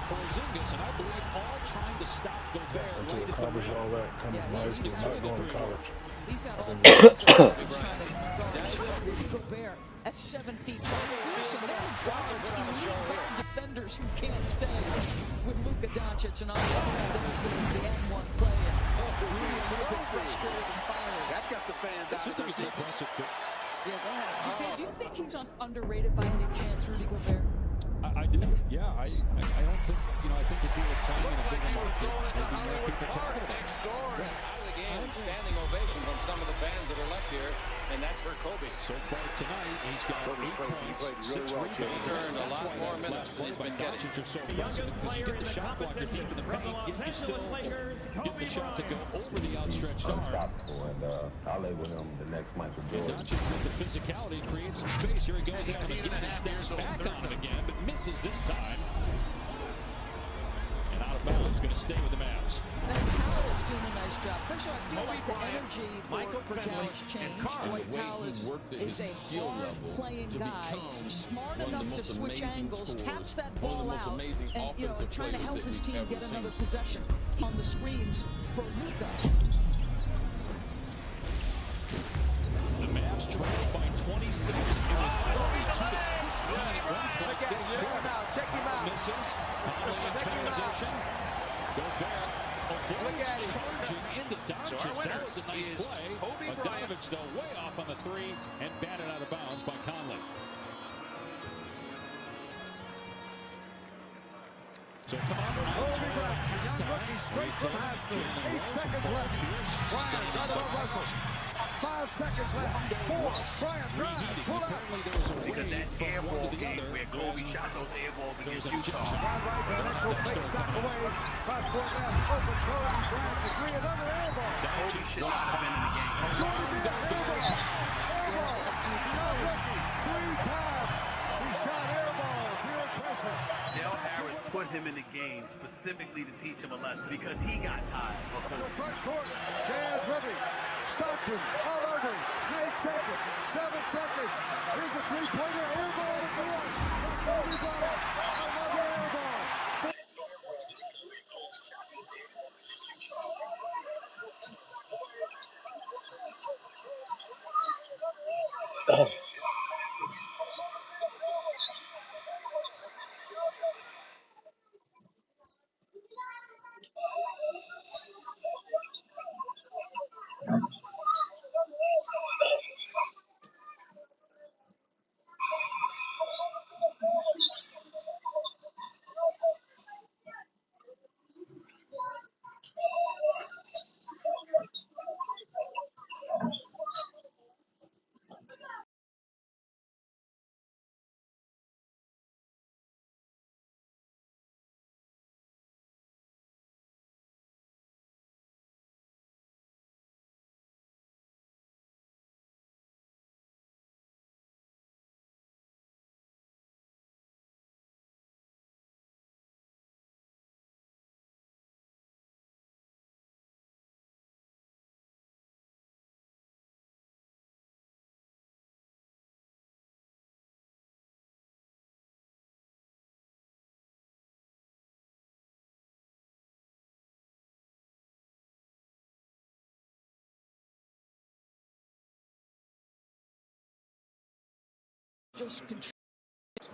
Porzingis, and I believe all trying to stop Gobert. To accomplish all that, coming from high school, not going to college. He's out all the he's trying to guard Gobert at 7 feet. Listen, there's guards, elite guard defenders who can't stay with Luka Doncic, and on the other hand, there's the N1 play. Really a little bit frustrated and fired. That got the fans out of their seats. Yeah, go ahead. Do you think he's underrated by any chance, Rudy Gobert? I do. Yeah, I don't think, I think if he were playing in a bigger market, there'd be more people talking about it. Out of the game, standing ovation from some of the fans that are left here, and that's for Kobe. So far tonight, he's got 8 points, 6 rebounds. Turned a lot more minutes than he's been getting. Doncic are so impressive because you get the shot blocker deep in the paint, yet you still get the shot to go over the outstretched arm. Unstoppable, and I'll label him the next Michael Jordan. Doncic with the physicality creates some space. Here he goes at him again. He stares back on him again, but misses this time. And out of bounds, going to stay with the Mavs. And Powell is doing a nice job. First of all, I feel like the energy for Dallas changed. Dwight Powell is a hard-playing guy, smart enough to switch angles, taps that ball out, and trying to help his team get another possession on the screens for Luka. The Mavs trail by 26. It was 42-16 at one point. Check him out. Misses. Conley in transition. Gobert avoids charging into Doncic. That was a nice play. Bogdanovich, though, way off on the 3 and batted out of bounds by Conley. So come on, I'll turn it at halftime. We take Jalen Rose and Paul Pierce. 5 seconds left. 4. Bryant drives. Pull out. Because that air ball game where Kobe shot those air balls against Utah. Kobe should not have been in the game. Del Harris put him in the game specifically to teach him a lesson because he got tired of Kobe's. Jazz ready. Stockton all over. 8 seconds. 7 seconds. Here's a three-pointer. Air ball to the right. Kobe got it. Another air ball.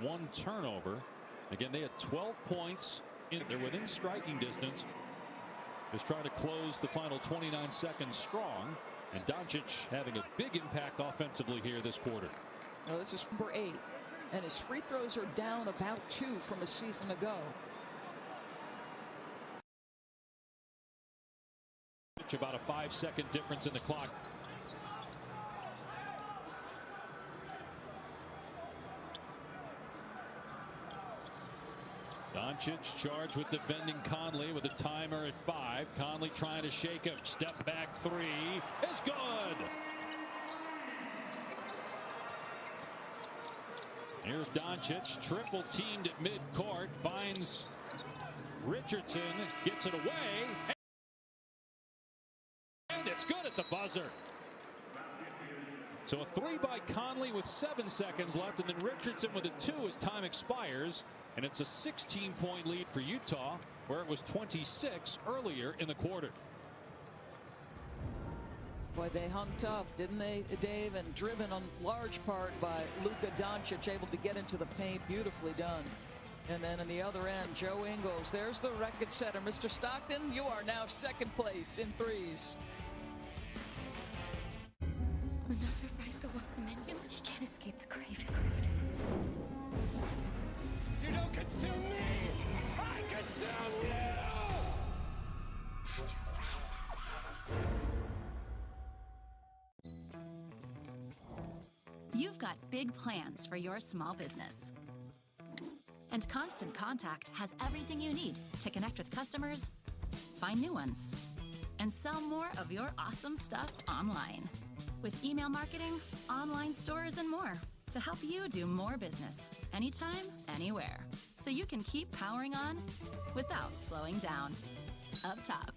One turnover. Again, they had 12 points. They're within striking distance. Just trying to close the final 29 seconds strong. And Doncic having a big impact offensively here this quarter. Well, this is for 8. And his free throws are down about 2 from a season ago. About a 5-second difference in the clock. Doncic charged with defending Conley with a timer at 5. Conley trying to shake him. Step back 3 is good. Here's Doncic, triple teamed at midcourt, finds Richardson, gets it away, and it's good at the buzzer. So a 3 by Conley with 7 seconds left, and then Richardson with a 2 as time expires. and it's a 16-point lead for Utah, where it was 26 earlier in the quarter. Boy, they hung tough, didn't they, Dave? And driven on large part by Luka Doncic, able to get into the paint. Beautifully done. And then on the other end, Joe Ingles. There's the record setter. Mr. Stockton, you are now second place in threes. When nacho fries go off the menu, he can't escape the craving. You don't consume me! I consume you! You've got big plans for your small business. And Constant Contact has everything you need to connect with customers, find new ones, and sell more of your awesome stuff online. With email marketing, online stores, and more to help you do more business anytime, anywhere. So you can keep powering on without slowing down. Up top,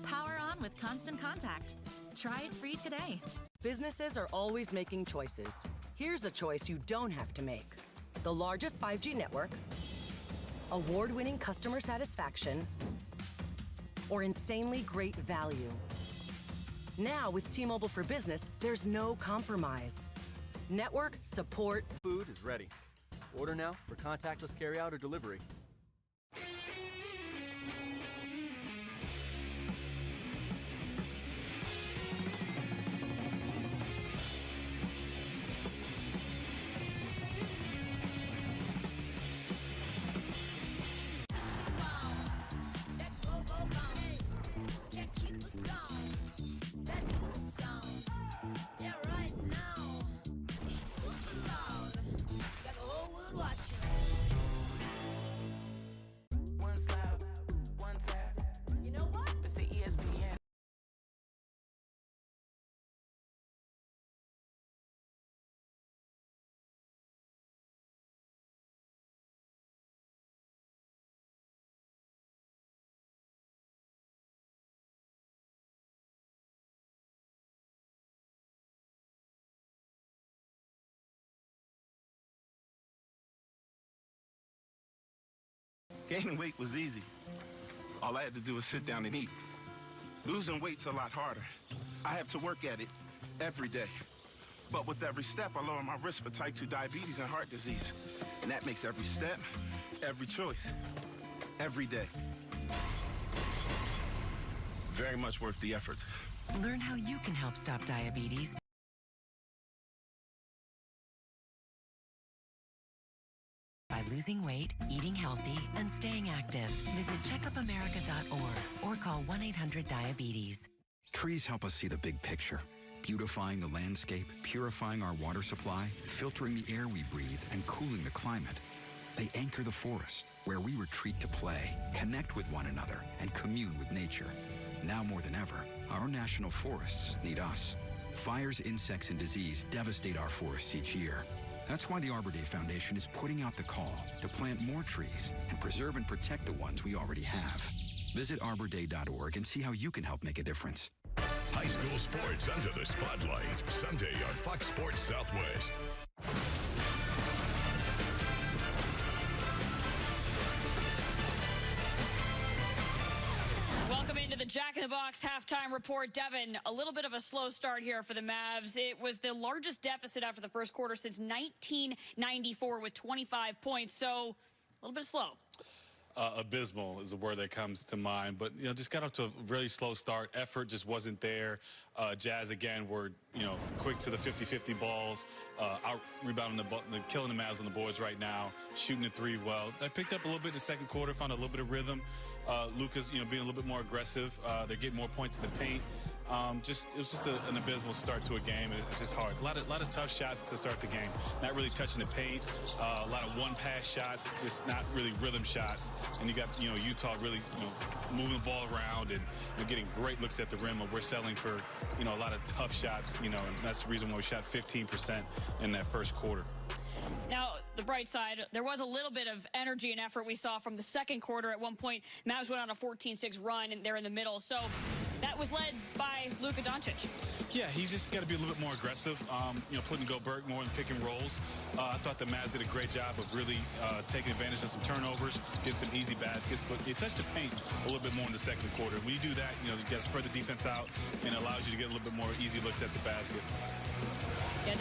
power on with Constant Contact. Try it free today. Businesses are always making choices. Here's a choice you don't have to make. The largest 5G network, award-winning customer satisfaction, or insanely great value. Now with T-Mobile for Business, there's no compromise. Network, support. Food is ready. Order now for contactless carryout or delivery. Gaining weight was easy. All I had to do was sit down and eat. Losing weight's a lot harder. I have to work at it every day. But with every step, I lower my risk for type 2 diabetes and heart disease. And that makes every step, every choice, every day very much worth the effort. Learn how you can help stop diabetes by losing weight, eating healthy, and staying active. Visit checkupamerica.org or call 1-800-DIABETES. Trees help us see the big picture, beautifying the landscape, purifying our water supply, filtering the air we breathe, and cooling the climate. They anchor the forest, where we retreat to play, connect with one another, and commune with nature. Now more than ever, our national forests need us. Fires, insects, and disease devastate our forests each year. That's why the Arbor Day Foundation is putting out the call to plant more trees and preserve and protect the ones we already have. Visit arborday.org and see how you can help make a difference. High school sports under the spotlight, Sunday on Fox Sports Southwest. Welcome into the Jack in the Box halftime report. Devin, a little bit of a slow start here for the Mavs. It was the largest deficit after the first quarter since 1994 with 25 points, so a little bit slow. Abysmal is the word that comes to mind, but just got off to a really slow start. Effort just wasn't there. Jazz again were quick to the 50-50 balls, out rebounding the ball, killing the Mavs on the boards right now, shooting the three well. They picked up a little bit in the second quarter, found a little bit of rhythm. Luka's being a little bit more aggressive. They're getting more points in the paint. It was just an abysmal start to a game. It's just hard. A lot of tough shots to start the game. Not really touching the paint. A lot of one-pass shots, just not really rhythm shots. And you got Utah really moving the ball around and getting great looks at the rim. We're settling for a lot of tough shots. And that's the reason why we shot 15% in that first quarter. Now, the bright side, there was a little bit of energy and effort we saw from the second quarter. At one point, Mavs went on a 14-6 run, and they're in the middle. So that was led by Luka Doncic. Yeah, he's just got to be a little bit more aggressive, putting Gobert more in pick and rolls. I thought the Mavs did a great job of really taking advantage of some turnovers, getting some easy baskets, but they touched the paint a little bit more in the second quarter. When you do that, you got to spread the defense out, and it allows you to get a little bit more easy looks at the basket. Yeah,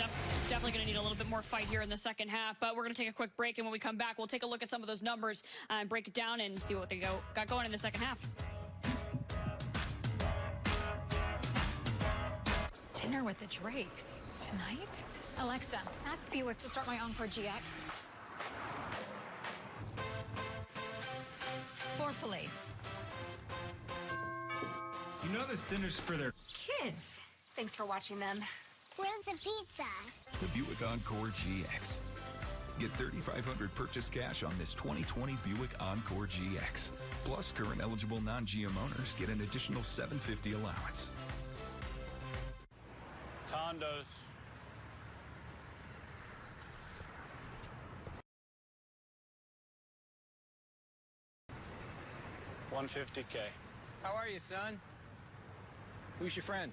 definitely going to need a little bit more fight here in the second half, but we're going to take a quick break, and when we come back, we'll take a look at some of those numbers and break it down and see what they got going in the second half. Dinner with the Drakes tonight? Alexa, ask Buick to start my Encore GX. 4 fillets. You know this dinner's for their kids. Thanks for watching them. Where's the pizza? The Buick Encore GX. Get $3,500 purchase cash on this 2020 Buick Encore GX. Plus, current eligible non-GM owners get an additional $750 allowance. condos. $150K. How are you, son? Who's your friend?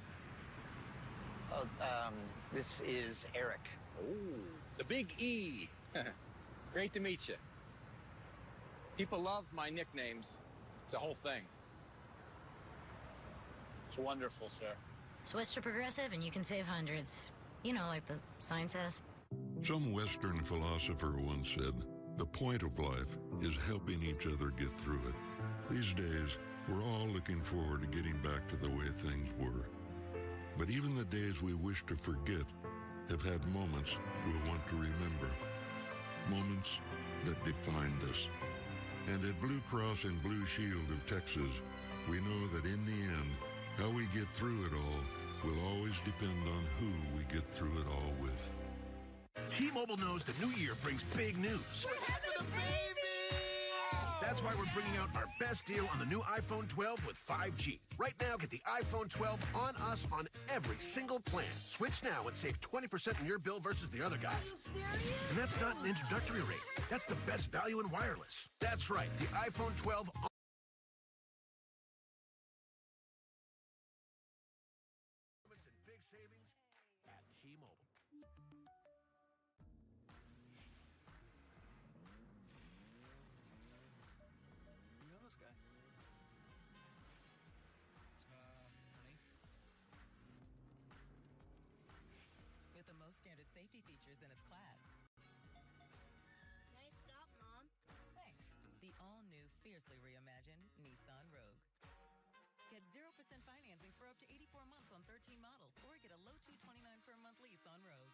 Oh, this is Eric. Oh, the Big E. Great to meet you. People love my nicknames. It's a whole thing. It's wonderful, sir. Switch to Progressive and you can save hundreds. You know, like the sign says. Some Western philosopher once said, the point of life is helping each other get through it. These days, we're all looking forward to getting back to the way things were. But even the days we wish to forget have had moments we'll want to remember. Moments that defined us. And at Blue Cross and Blue Shield of Texas, we know that in the end, how we get through it all will always depend on who we get through it all with. T-Mobile knows the new year brings big news. We're having a baby! That's why we're bringing out our best deal on the new iPhone 12 with 5G. Right now, get the iPhone 12 on us on every single plan. Switch now and save 20% in your bill versus the other guys. And that's not an introductory rate. That's the best value in wireless. That's right, the iPhone 12 on and big savings at T-Mobile. You know this guy? Honey. With the most standard safety features in its class. Nice stop, Mom. Thanks. The all-new, fiercely reimagined Nissan Rogue. Get 0% financing for up to 84 months on 13 models, or get a low $229 per month lease on Rogue.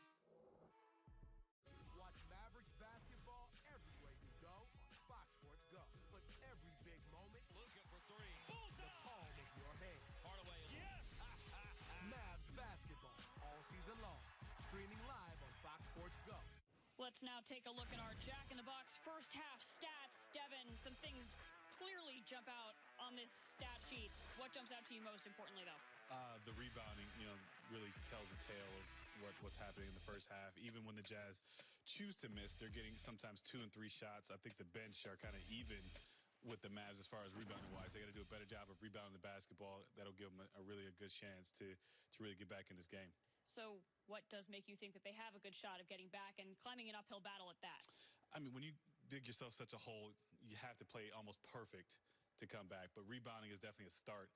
Watch Mavericks basketball everywhere you go on Fox Sports Go. But every big moment, Luka for three. the palm of your hand. Hardaway. Yes! Mavs basketball all season long. Streaming live on Fox Sports Go. Let's now take a look at our Jack in the Box first half stats. Devin, some things clearly jump out on this stat sheet. What jumps out to you most importantly, though? The rebounding, really tells the tale of what's happening in the first half. Even when the Jazz choose to miss, they're getting sometimes 2 and 3 shots. I think the bench are kind of even with the Mavs as far as rebounding-wise. They got to do a better job of rebounding the basketball. That'll give them a really good chance to really get back in this game. So what does make you think that they have a good shot of getting back and climbing an uphill battle at that? I mean, when you dig yourself such a hole, you have to play almost perfect to come back. But rebounding is definitely a start.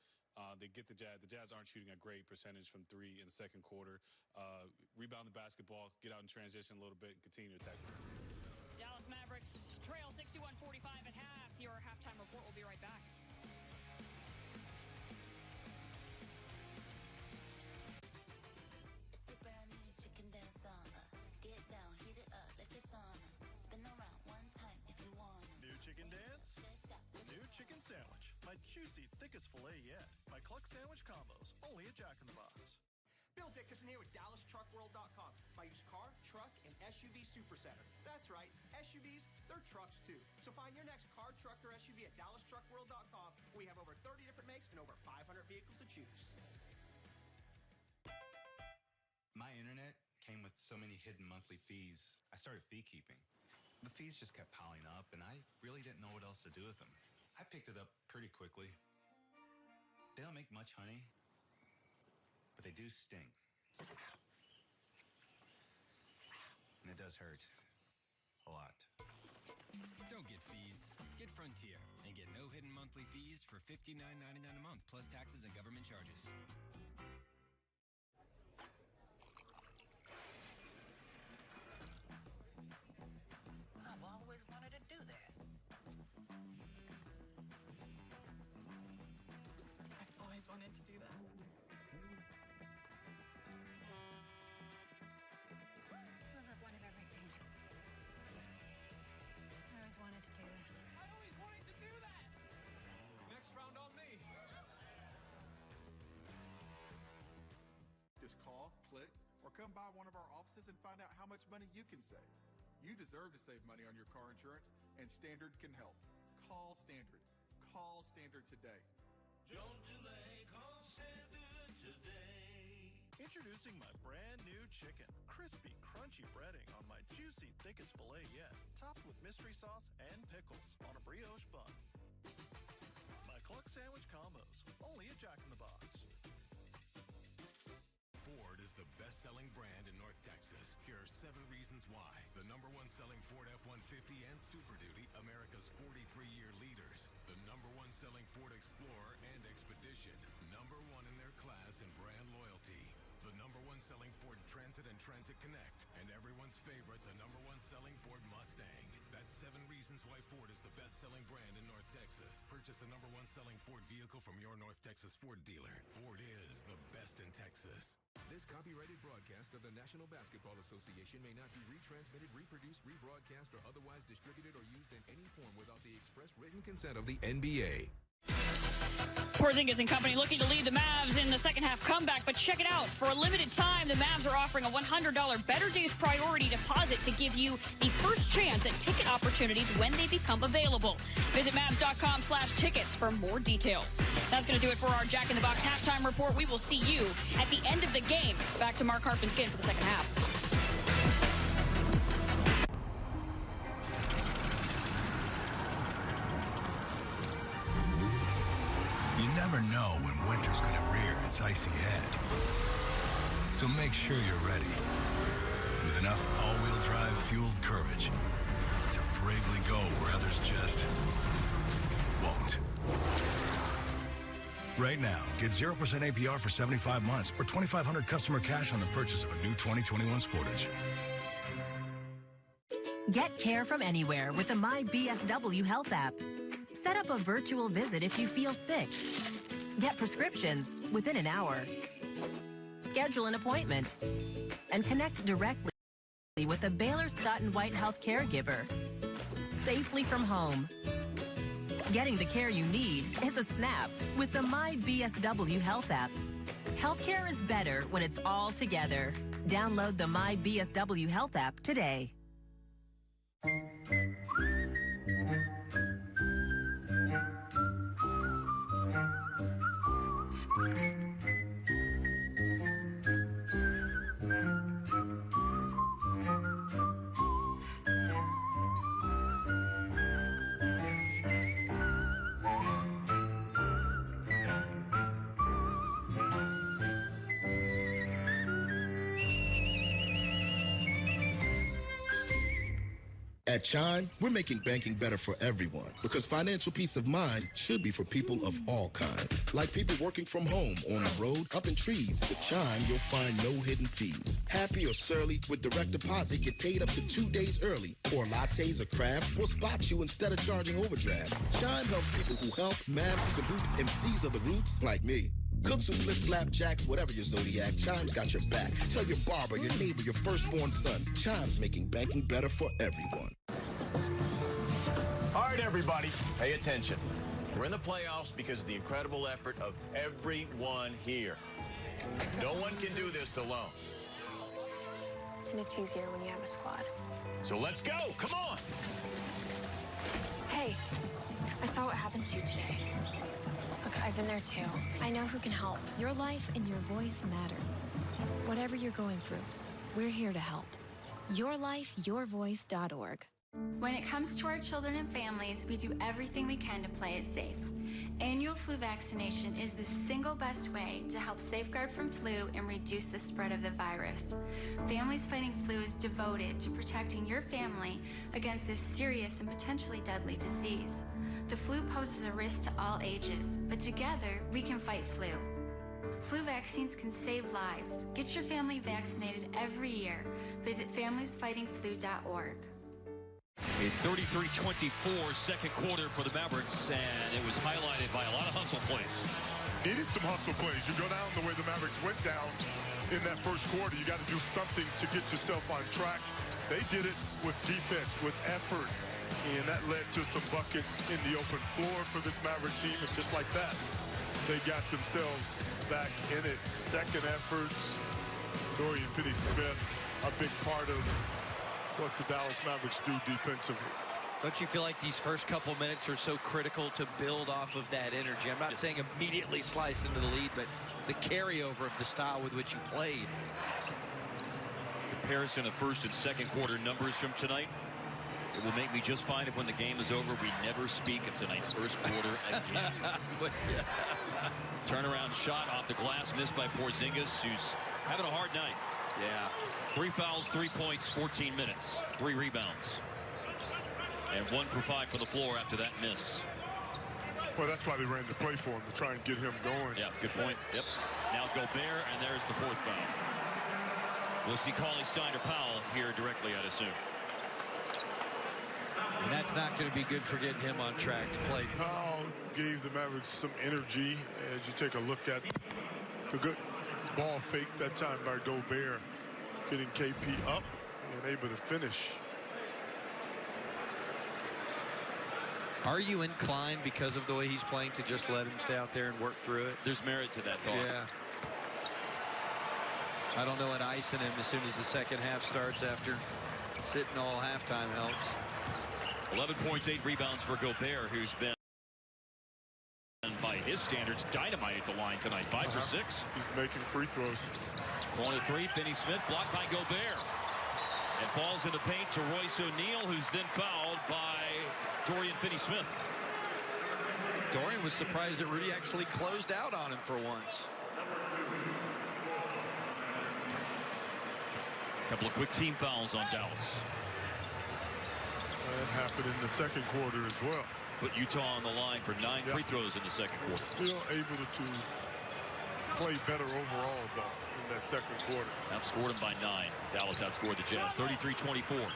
They get the Jazz. The Jazz aren't shooting a great percentage from 3 in the second quarter. Rebound the basketball, get out in transition a little bit, and continue to attack them. Dallas Mavericks trail 61-45 at half. Your halftime report will be right back. Chicken dance on us. Get down, heat it up like it's sauna. Spin around one time if you want. New chicken dance? New chicken sandwich. My juicy, thickest filet yet. My cluck sandwich combos. Only at Jack in the Box. Bill Dickinson here with DallasTruckWorld.com. My used car, truck, and SUV supercenter. That's right, SUVs, they're trucks too. So find your next car, truck, or SUV at DallasTruckWorld.com. We have over 30 different makes and over 500 vehicles to choose. My internet came with so many hidden monthly fees, I started fee keeping. The fees just kept piling up, and I really didn't know what else to do with them. I picked it up pretty quickly. They don't make much honey, but they do sting. And it does hurt. A lot. Don't get fees. Get Frontier and get no hidden monthly fees for $59.99 a month, plus taxes and government charges. I've always wanted to do that. I've always wanted to do that. We'll have one of everything. I always wanted to do this. I always wanted to do that! Next round on me. Just call, click, or come by one of our offices and find out how much money you can save. You deserve to save money on your car insurance, and Standard can help. Call Standard. Call Standard today. Don't delay, call Standard today. Introducing my brand new chicken. Crispy, crunchy breading on my juicy, thickest filet yet. Topped with mystery sauce and pickles on a brioche bun. My cluck sandwich combos. Only at Jack in the Box. Ford is the best-selling brand in North Texas. Here are 7 reasons why. The #1 selling Ford F-150 and Super Duty, America's 43-year leaders. The #1 selling Ford Explorer and Expedition, #1 in their class in brand loyalty. The #1 selling Ford Transit and Transit Connect, and everyone's favorite, the #1 selling Ford Mustang. That's 7 reasons why Ford is the best-selling brand in North Texas. Purchase a #1 selling Ford vehicle from your North Texas Ford dealer. Ford is the best in Texas. This copyrighted broadcast of the National Basketball Association may not be retransmitted, reproduced, rebroadcast, or otherwise distributed or used in any form without the express written consent of the NBA. Porzingis and company looking to lead the Mavs in the second half comeback, but check it out. For a limited time, the Mavs are offering a $100 Better Days priority deposit to give you the first chance at ticket opportunities when they become available. Visit Mavs.com/tickets for more details. That's going to do it for our Jack in the Box halftime report. We will see you at the end of the game. Back to Mark Harpin-Skin for the second half. You never know when winter's gonna rear its icy head. So make sure you're ready with enough all-wheel drive fueled courage to bravely go where others just won't. Right now, get 0% APR for 75 months or $2,500 customer cash on the purchase of a new 2021 Sportage. Get care from anywhere with the MyBSW Health app. Set up a virtual visit if you feel sick. Get prescriptions within an hour. Schedule an appointment. And connect directly with a Baylor Scott & White Health caregiver. Safely from home. Getting the care you need is a snap with the MyBSW Health app. Healthcare is better when it's all together. Download the MyBSW Health app today. At Chime, we're making banking better for everyone because financial peace of mind should be for people of all kinds. Like people working from home, on the road, up in trees. With Chime, you'll find no hidden fees. Happy or surly, with direct deposit, get paid up to 2 days early. Or lattes or crafts, we'll spot you instead of charging overdraft. Chime helps people who help, Mavs who can hoop, MCs of the roots, like me. Cooks who flip flapjacks, whatever your zodiac, Chime's got your back. Tell your barber, your neighbor, your firstborn son. Chime's making banking better for everyone. All right, everybody, pay attention. We're in the playoffs because of the incredible effort of everyone here. No one can do this alone. And it's easier when you have a squad. So let's go, come on! Hey, I saw what happened to you today. Look, I've been there too. I know who can help. Your life and your voice matter. Whatever you're going through, we're here to help. YourLifeYourVoice.org. When it comes to our children and families, we do everything we can to play it safe. Annual flu vaccination is the single best way to help safeguard from flu and reduce the spread of the virus. Families Fighting Flu is devoted to protecting your family against this serious and potentially deadly disease. The flu poses a risk to all ages, but together we can fight flu. Flu vaccines can save lives. Get your family vaccinated every year. Visit familiesfightingflu.org. A 33-24 second quarter for the Mavericks, and it was highlighted by a lot of hustle plays. Needed some hustle plays. You go down the way the Mavericks went down in that first quarter, you got to do something to get yourself on track. They did it with defense, with effort, and that led to some buckets in the open floor for this Maverick team, and just like that, they got themselves back in it. Second efforts, Dorian Finney-Smith, a big part of what the Dallas Mavericks do defensively. Don't you feel like these first couple minutes are so critical to build off of that energy? I'm not saying immediately slice into the lead, but the carryover of the style with which you played. Comparison of first and second quarter numbers from tonight. It will make me just fine if when the game is over, we never speak of tonight's first quarter again. Turnaround shot off the glass, missed by Porzingis, who's having a hard night. Yeah. 3 fouls, 3 points, 14 minutes, 3 rebounds. And 1 for 5 for the floor after that miss. Well, that's why they ran the play for him, to try and get him going. Yeah, good point. Yep. Now Gobert, and there's the 4th foul. We'll see Cauley Stein or Powell here directly, I'd assume. And that's not going to be good for getting him on track to play. Powell gave the Mavericks some energy as you take a look at the good ball fake that time by Gobert, getting KP up and able to finish. Are you inclined, because of the way he's playing, to just let him stay out there and work through it? There's merit to that thought. Yeah. I don't know what icing him as soon as the second half starts after sitting all halftime helps. 11 points, 8 rebounds for Gobert, who's been, by his standards, dynamite at the line tonight. 5 for 6. He's making free throws. Corner 3, Finney-Smith blocked by Gobert. And falls in the paint to Royce O'Neal, who's then fouled by Dorian Finney-Smith. Dorian was surprised that Rudy actually closed out on him for once. A couple of quick team fouls on Dallas. That happened in the second quarter as well. Put Utah on the line for 9 free throws in the second quarter. Still able to play better overall, though, in that second quarter. Outscored him by 9. Dallas outscored the Jazz 33-24.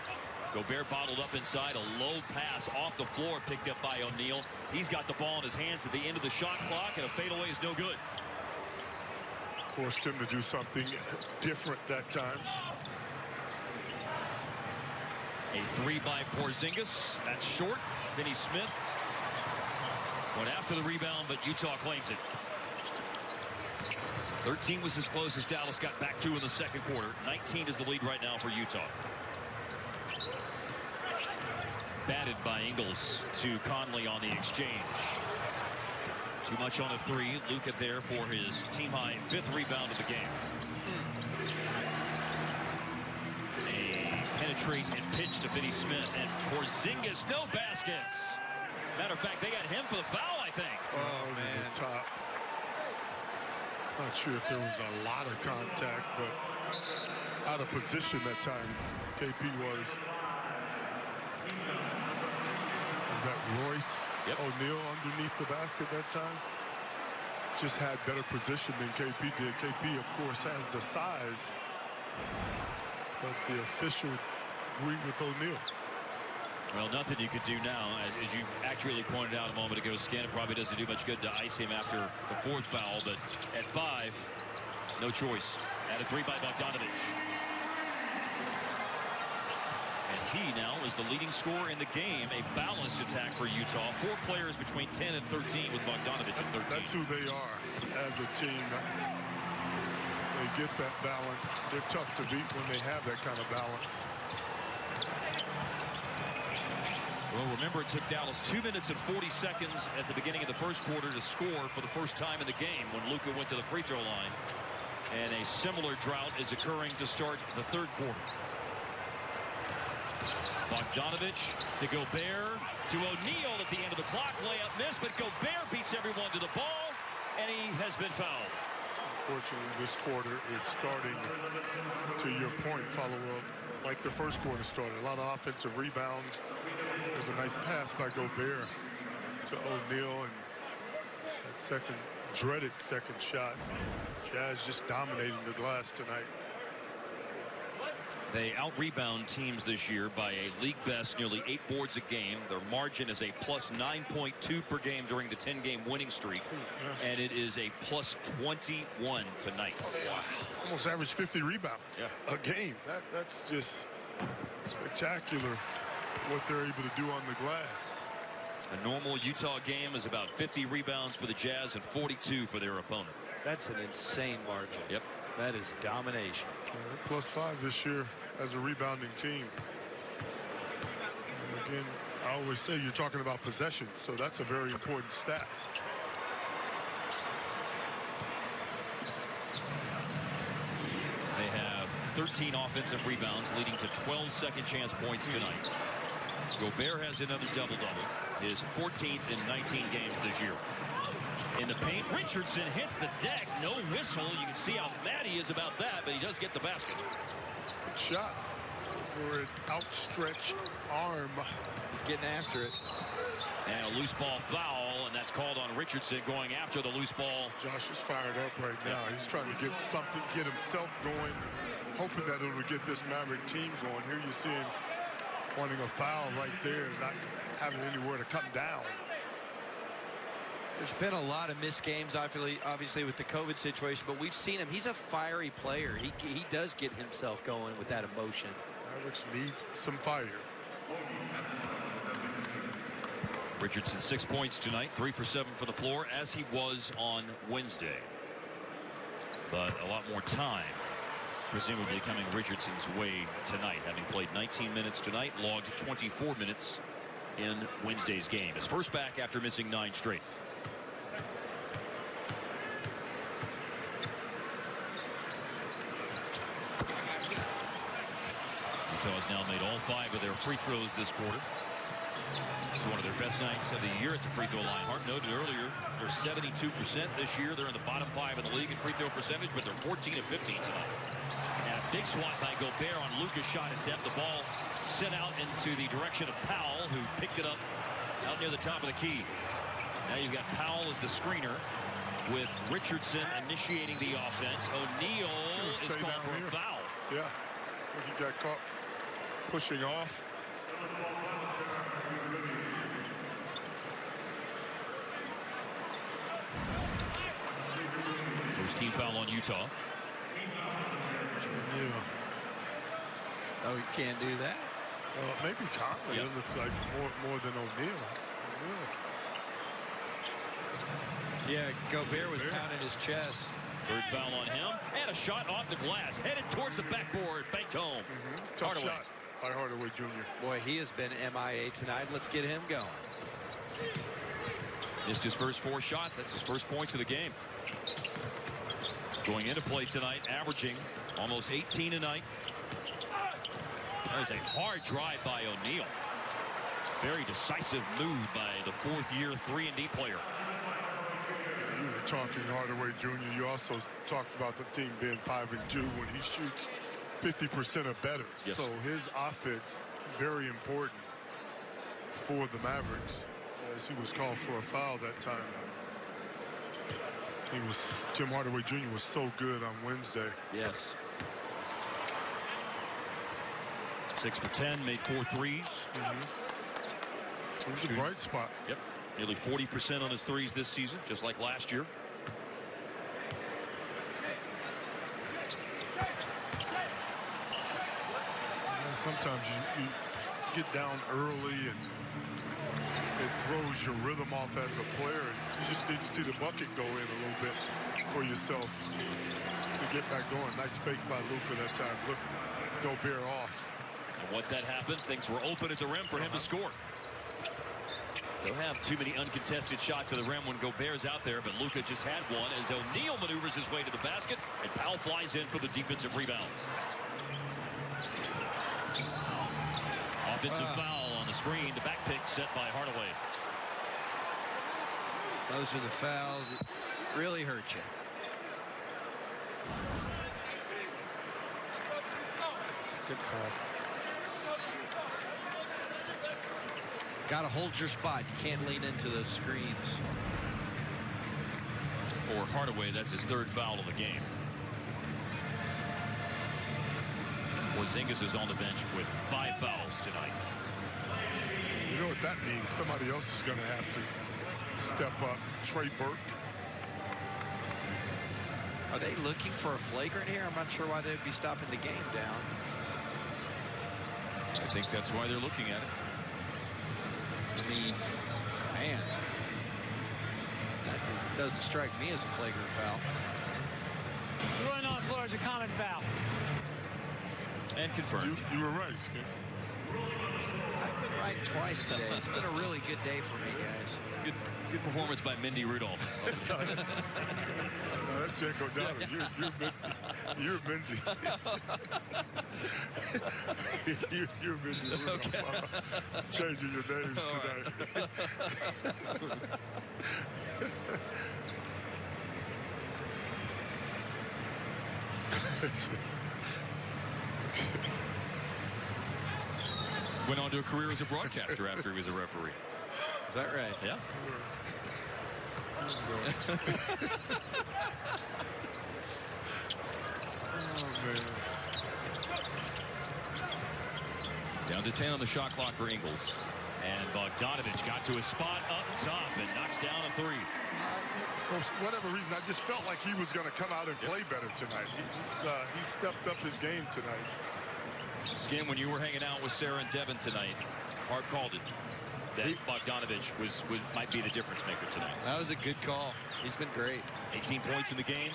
Gobert bottled up inside. A low pass off the floor picked up by O'Neal. He's got the ball in his hands at the end of the shot clock, and a fadeaway is no good. Forced him to do something different that time. A 3 by Porzingis. That's short. Finney-Smith went after the rebound, but Utah claims it. 13 was as close as Dallas got back to in the second quarter. 19 is the lead right now for Utah. Batted by Ingles to Conley on the exchange. Too much on a 3. Luka there for his team-high 5th rebound of the game. Penetrate and pitch to Finney-Smith, and Porzingis, no baskets. Matter of fact, they got him for the foul, I think. Oh, man. The top. Not sure if there was a lot of contact, but out of position that time, KP was. Is that Royce O'Neal underneath the basket that time? Just had better position than KP did. KP, of course, has the size, but the official agreed with O'Neal. Well, nothing you could do now, as you accurately pointed out a moment ago. Scan, it probably doesn't do much good to ice him after the 4th foul, but at 5, no choice. At a 3 by Bogdanovich. And he now is the leading scorer in the game. A balanced attack for Utah. 4 players between 10 and 13 with Bogdanovich at 13. That's who they are as a team. They get that balance. They're tough to beat when they have that kind of balance. Well, remember, it took Dallas 2 minutes and 40 seconds at the beginning of the first quarter to score for the first time in the game when Luka went to the free throw line. And a similar drought is occurring to start the third quarter. Bogdanovich to Gobert to O'Neal at the end of the clock. Layup missed, but Gobert beats everyone to the ball, and he has been fouled. Unfortunately, this quarter is starting, to your point, follow-up, like the first quarter started. A lot of offensive rebounds. There's a nice pass by Gobert to O'Neal, and that dreaded second shot. Jazz just dominating the glass tonight. They out-rebound teams this year by a league best nearly 8 boards a game. Their margin is a plus 9.2 per game during the 10-game winning streak. Yes. And it is a plus 21 tonight. Wow. Almost average 50 rebounds a game. That's just spectacular what they're able to do on the glass. A normal Utah game is about 50 rebounds for the Jazz and 42 for their opponent. That's an insane margin. Yep. That is domination. Plus 5 this year as a rebounding team. And again, I always say you're talking about possessions, so that's a very important stat. They have 13 offensive rebounds, leading to 12 second chance points tonight. Gobert has another double-double, his 14th in 19 games this year. In the paint, Richardson hits the deck. No whistle. You can see how mad he is about that, but he does get the basket. Good shot for an outstretched arm. He's getting after it. And a loose ball foul, and that's called on Richardson going after the loose ball. Josh is fired up right now. He's trying to get something, get himself going, hoping that it'll get this Maverick team going. Here you see him wanting a foul right there, not having anywhere to come down. There's been a lot of missed games, obviously, with the COVID situation, but we've seen him. He's a fiery player. He does get himself going with that emotion. Mavericks needs some fire. Richardson 6 points tonight, 3 for 7 for the floor, as he was on Wednesday. But a lot more time presumably coming Richardson's way tonight, having played 19 minutes tonight, logged 24 minutes in Wednesday's game. His first back after missing 9 straight. Utah has now made all 5 of their free throws this quarter. It's one of their best nights of the year at the free throw line. Hart noted earlier, they're 72% this year. They're in the bottom 5 in the league in free throw percentage, but they're 14 of 15 tonight. And a big swat by Gobert on Luka's shot attempt. The ball sent out into the direction of Powell, who picked it up out near the top of the key. Now you've got Powell as the screener, with Richardson initiating the offense. O'Neal is called for a foul. Yeah, I think he got caught pushing off. First team foul on Utah. Yeah. Oh, you can't do that. Maybe Conley. Yep. It looks like more than O'Neal. Yeah, Gobert was pounding his chest. Third foul on him, and a shot off the glass, headed towards the backboard, banked home. Tough Hardaway. shot by Hardaway Jr. Boy, he has been MIA tonight. Let's get him going. Missed his first 4 shots. That's his first points of the game. Going into play tonight, averaging almost 18 a night. There's a hard drive by O'Neal. Very decisive move by the 4th-year 3-and-D player. You were talking Hardaway Jr. You also talked about the team being 5-2 when he shoots 50% or better. Yes. So his offense, very important for the Mavericks, as he was called for a foul that time. Tim Hardaway Jr. was so good on Wednesday. Yes. 6 for 10, made 4 threes. It was a bright spot. Yep. Nearly 40% on his threes this season, just like last year. Sometimes you get down early and it throws your rhythm off as a player. You just need to see the bucket go in a little bit for yourself to get back going. Nice fake by Luka that time. Look, Gobert off. And once that happened, things were open at the rim for him to score. Don't have too many uncontested shots to the rim when Gobert's out there, but Luka just had one as O'Neal maneuvers his way to the basket, and Powell flies in for the defensive rebound. Offensive foul on the screen. The back pick set by Hardaway. Those are the fouls that really hurt you. It's a good call. Got to hold your spot. You can't lean into those screens. For Hardaway, that's his third foul of the game. Porzingis is on the bench with 5 fouls tonight. You know what that means? Somebody else is going to have to step up. Trey Burke. Are they looking for a flagrant here? I'm not sure why they'd be stopping the game down. I think that's why they're looking at it. I mean, man, that doesn't strike me as a flagrant foul. Running on the floor is a common foul. And confirmed. You were right, Skip. I've been right twice today. It's been a really good day for me, guys. Good performance by Mindy Rudolph. No, that's Jake O'Donnell. You're Mindy. You're Mindy Rudolph. Okay. I'm changing your names tonight. Went on to a career as a broadcaster after he was a referee. Is that right? Yeah. Oh, man. Down to 10 on the shot clock for Ingles. And Bogdanovich got to a spot up top and knocks down a 3. For whatever reason, I just felt like he was going to come out and play better tonight. He stepped up his game tonight. Skin, when you were hanging out with Sarah and Devin tonight, Hart called it that Bogdanovich might be the difference maker tonight. That was a good call. He's been great. 18 points in the game.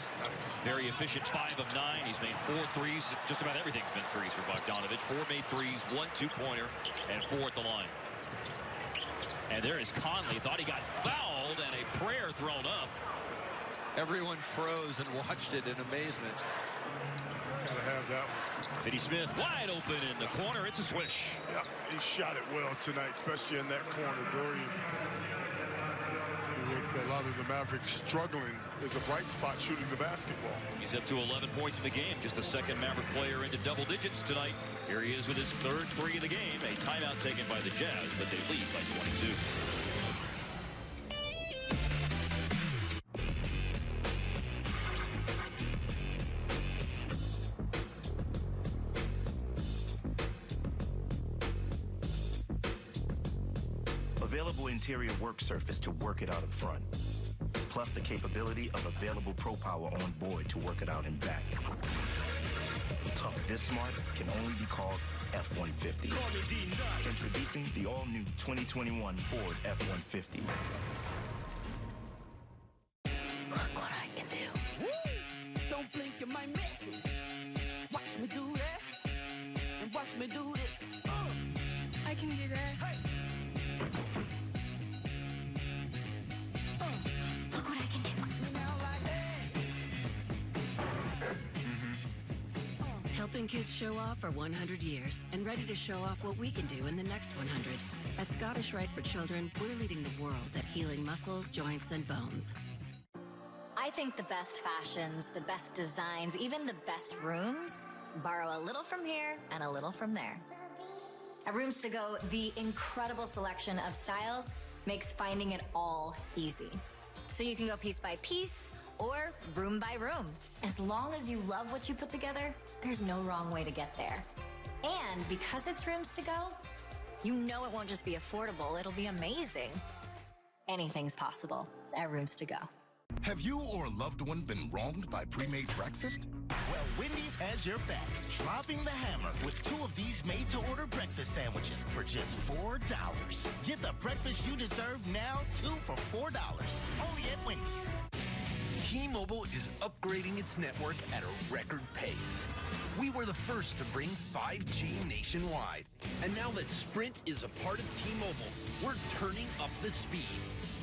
Very efficient, 5 of 9. He's made 4 threes. Just about everything's been threes for Bogdanovich. 4 made threes, 1 2-pointer, and 4 at the line. And there is Conley. Thought he got fouled and a prayer thrown up. Everyone froze and watched it in amazement. Gotta have that one. Finney-Smith wide open in the corner. It's a swish. Yeah, he shot it well tonight, especially in that corner. Dorian, with a lot of the Mavericks struggling, is a bright spot shooting the basketball. He's up to 11 points in the game. Just the second Maverick player into double digits tonight. Here he is with his third 3 of the game. A timeout taken by the Jazz, but they lead by 22. Available interior work surface to work it out up front. Plus the capability of available Pro Power on board to work it out in back. Tough this smart can only be called F-150. Introducing the all-new 2021 Ford F-150. Look what I can do. Woo! Don't blink, you might miss it. Watch me do that. And watch me do this. I can do this. Hey. Look what I can do. Helping kids show off for 100 years and ready to show off what we can do in the next 100. At Scottish Rite for Children, we're leading the world at healing muscles, joints, and bones. I think the best fashions, the best designs, even the best rooms borrow a little from here and a little from there. At Rooms To Go, the incredible selection of styles makes finding it all easy. So you can go piece by piece or room by room. As long as you love what you put together, there's no wrong way to get there. And because it's Rooms To Go, you know it won't just be affordable, it'll be amazing. Anything's possible at Rooms To Go. Have you or a loved one been wronged by pre-made breakfast? Well, Wendy's has your back, dropping the hammer with 2 of these made-to-order breakfast sandwiches for just $4. Get the breakfast you deserve now, 2 for $4. Only at Wendy's. T-Mobile is upgrading its network at a record pace. We were the first to bring 5G nationwide. And now that Sprint is a part of T-Mobile, we're turning up the speed,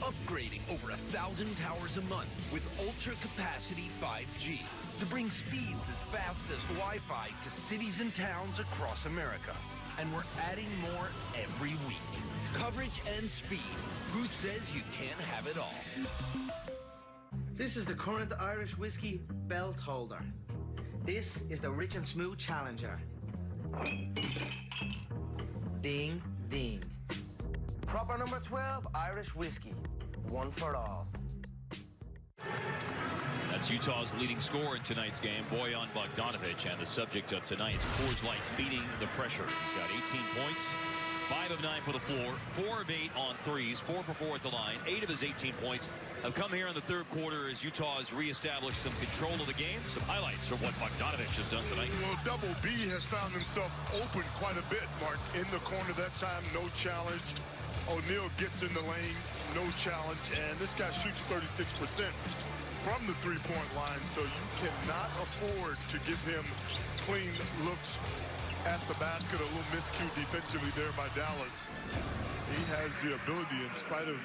upgrading over 1,000 towers a month with ultra-capacity 5G to bring speeds as fast as Wi-Fi to cities and towns across America. And we're adding more every week. Coverage and speed. Who says you can't have it all? This is the current Irish whiskey belt holder. This is the Rich and Smooth Challenger. Ding, ding. Proper number 12 Irish whiskey. One for all. That's Utah's leading scorer in tonight's game, Bojan Bogdanovic, and the subject of tonight's Coors Light beating the pressure. He's got 18 points, 5 of 9 for the floor, 4 of 8 on threes, 4 for 4 at the line. 8 of his 18 points have come here in the third quarter as Utah has reestablished some control of the game. Some highlights from what Bogdanovic has done tonight. Well, Double B has found himself open quite a bit, Mark. In the corner that time, no challenge. O'Neal gets in the lane, no challenge, and this guy shoots 36% from the three-point line, so you cannot afford to give him clean looks at the basket. A little miscue defensively there by Dallas. He has the ability, in spite of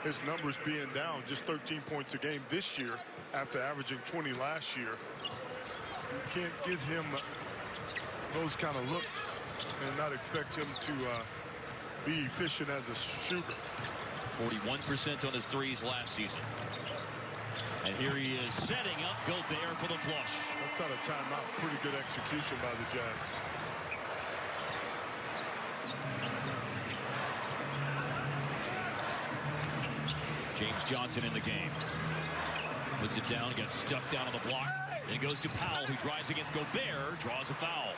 his numbers being down, just 13 points a game this year after averaging 20 last year. You can't give him those kind of looks and not expect him to be efficient as a shooter. 41% on his threes last season. And here he is setting up Gobert for the flush. That's out of timeout. Pretty good execution by the Jazz. James Johnson in the game. Puts it down, gets stuck down on the block. Then goes to Powell, who drives against Gobert, draws a foul.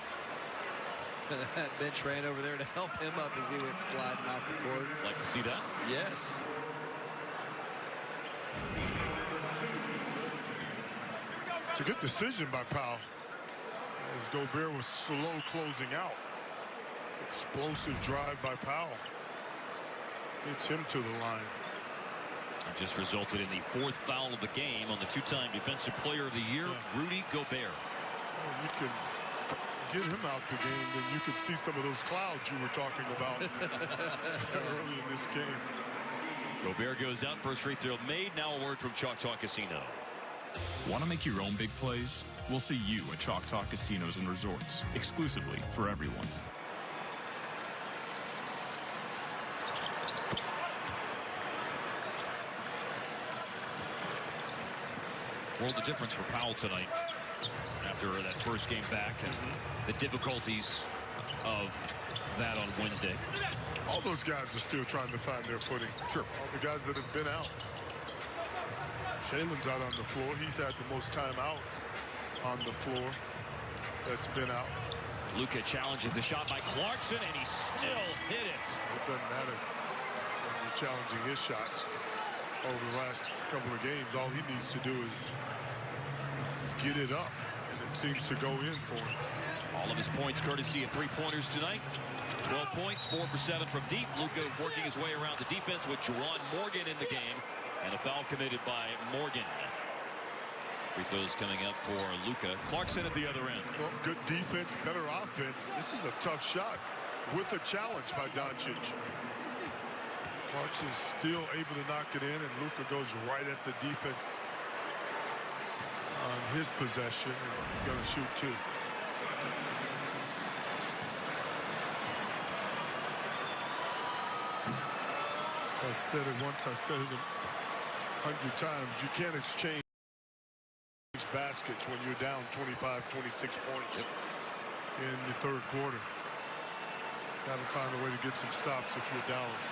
That bench ran over there to help him up as he went sliding off the court. Like to see that? Yes. It's a good decision by Powell as Gobert was slow closing out. Explosive drive by Powell. Gets him to the line. It just resulted in the 4th foul of the game on the 2-time Defensive Player of the Year, Rudy Gobert. Well, you can get him out the game, then you can see some of those clouds you were talking about early in this game. Gobert goes out, first free throw made. Now a word from Choctaw Casino. Want to make your own big plays? We'll see you at Choctaw Casinos and Resorts, exclusively for everyone. World of difference for Powell tonight after that first game back and the difficulties of that on Wednesday. All those guys are still trying to find their footing. Sure. All the guys that have been out. Shalen's out on the floor. He's had the most time out on the floor that's been out. Luka challenges the shot by Clarkson, and he still hit it. It doesn't matter when you're challenging his shots over the last couple of games. All he needs to do is get it up, and it seems to go in for him. All of his points courtesy of three-pointers tonight. 12 points, 4 for 7 from deep. Luka working his way around the defense with Juwan Morgan in the game. And a foul committed by Morgan. Free throws coming up for Luka. Clarkson at the other end. Well, good defense, better offense. This is a tough shot with a challenge by Doncic. Clarkson's still able to knock it in, and Luka goes right at the defense on his possession and going to shoot two. I said it once, I said it 100 times. You can't exchange baskets when you're down 25, 26 points in the third quarter. Got to find a way to get some stops if you're Dallas.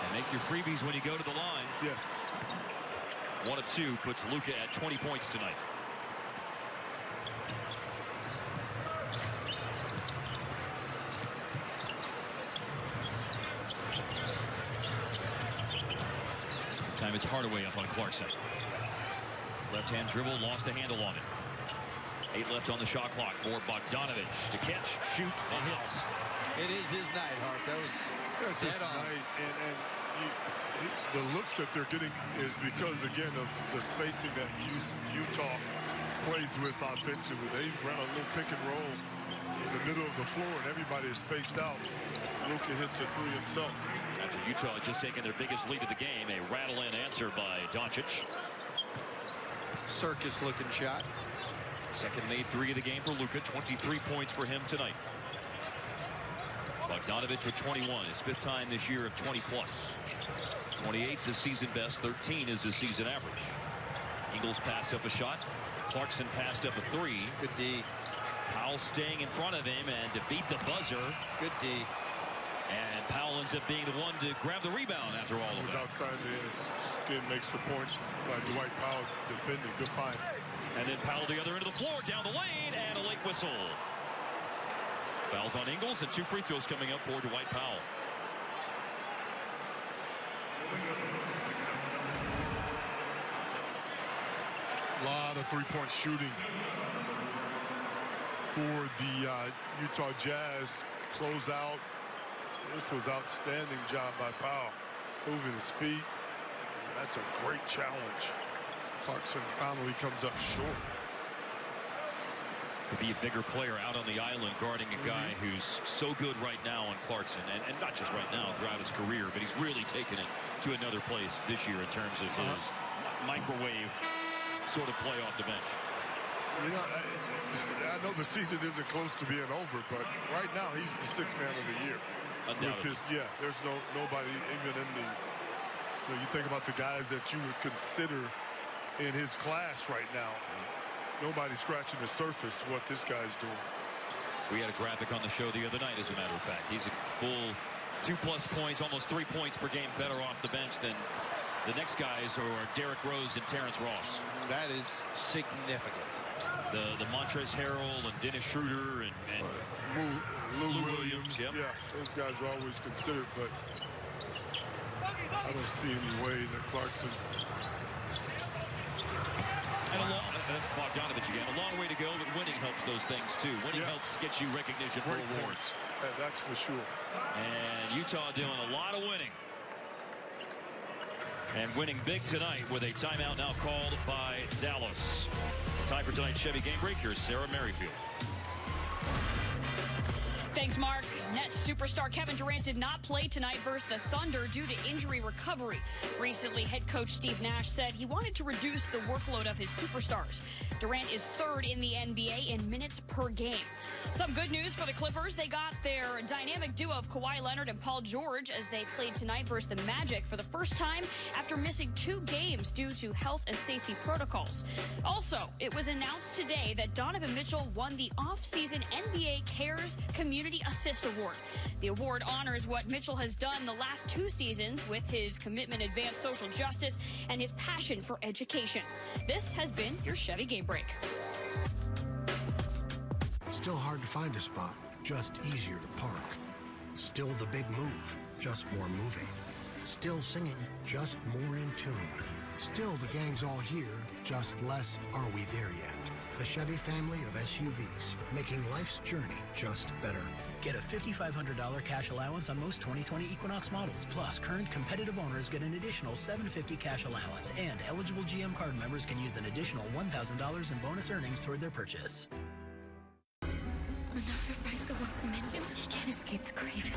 And make your freebies when you go to the line. Yes. 1 of 2 puts Luka at 20 points tonight. This time it's Hardaway up on Clarkson. Left-hand dribble, lost the handle on it. 8 left on the shot clock for Bogdanovic to catch, shoot, and hits. It is his night, Hart. That was his night, and the looks that they're getting is because, again, of the spacing that Utah plays with offensively. They run a little pick and roll in the middle of the floor, and everybody is spaced out. Luka hits a three himself. After Utah just taking their biggest lead of the game, a rattle-in answer by Doncic. Circus-looking shot. Second made three of the game for Luka. 23 points for him tonight. Bogdanovich with 21, his fifth time this year of 20-plus. 28 is his season best. 13 is his season average. Ingles passed up a shot. Clarkson passed up a three. Good D. Powell staying in front of him and to beat the buzzer. Good D. And Powell ends up being the one to grab the rebound after all of that. Outside his skin makes the point by Dwight Powell defending. Good find. And then Powell the other end of the floor, down the lane, and a late whistle. Fouls on Ingles and 2 free throws coming up for Dwight Powell. A lot of three-point shooting for the Utah Jazz. Close out. This was outstanding job by Powell. Moving his feet. That's a great challenge. Clarkson finally comes up short. To be a bigger player out on the island guarding a guy who's so good right now on Clarkson, and not just right now, throughout his career, but he's really taken it to another place this year in terms of his microwave sort of play off the bench. You know, I know the season isn't close to being over, but right now he's the sixth man of the year. Undoubtedly. There's nobody even in the. You think about the guys that you would consider in his class right now. Nobody's scratching the surface what this guy's doing. We had a graphic on the show the other night, as a matter of fact. He's a full 2+ points, almost 3 points per game better off the bench than the next guys who are Derrick Rose and Terrence Ross. That is significant. The Montrezl Harrell and Dennis Schroeder and Lou Williams. Yep. Yeah, those guys are always considered, but I don't see any way that Clarkson. And Bogdanovich again. A long way to go, but winning helps those things too. Winning helps get you recognition for awards. That's for sure. And Utah doing a lot of winning. And winning big tonight with a timeout now called by Dallas. It's time for tonight's Chevy Game Break. Here's Sarah Merrifield. Thanks, Mark. Nets superstar Kevin Durant did not play tonight versus the Thunder due to injury recovery. Recently, head coach Steve Nash said he wanted to reduce the workload of his superstars. Durant is third in the NBA in minutes per game. Some good news for the Clippers. They got their dynamic duo of Kawhi Leonard and Paul George as they played tonight versus the Magic for the first time after missing 2 games due to health and safety protocols. Also, it was announced today that Donovan Mitchell won the off-season NBA Cares Community Assist Award. The award honors what Mitchell has done the last 2 seasons with his commitment to advance social justice and his passion for education. This has been your Chevy Game Break. Still hard to find a spot, just easier to park. Still the big move, just more moving. Still singing, just more in tune. Still the gang's all here, just less are we there yet. The Chevy family of SUVs, making life's journey just better. Get a $5,500 cash allowance on most 2020 Equinox models. Plus, current competitive owners get an additional $750 cash allowance. And eligible GM card members can use an additional $1,000 in bonus earnings toward their purchase. When Dr. Fries go off the menu, he can't escape the craving.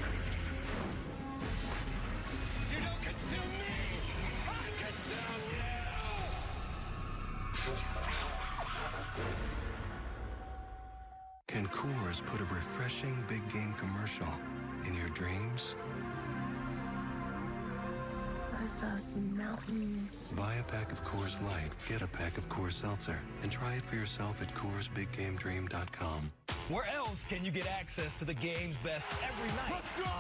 You don't consume me! I consume you! Can Coors put a refreshing big game commercial in your dreams? I saw some mountains. Buy a pack of Coors Light, get a pack of Coors Seltzer, and try it for yourself at CoorsBigGameDream.com. Where else can you get access to the game's best every night? Let's go!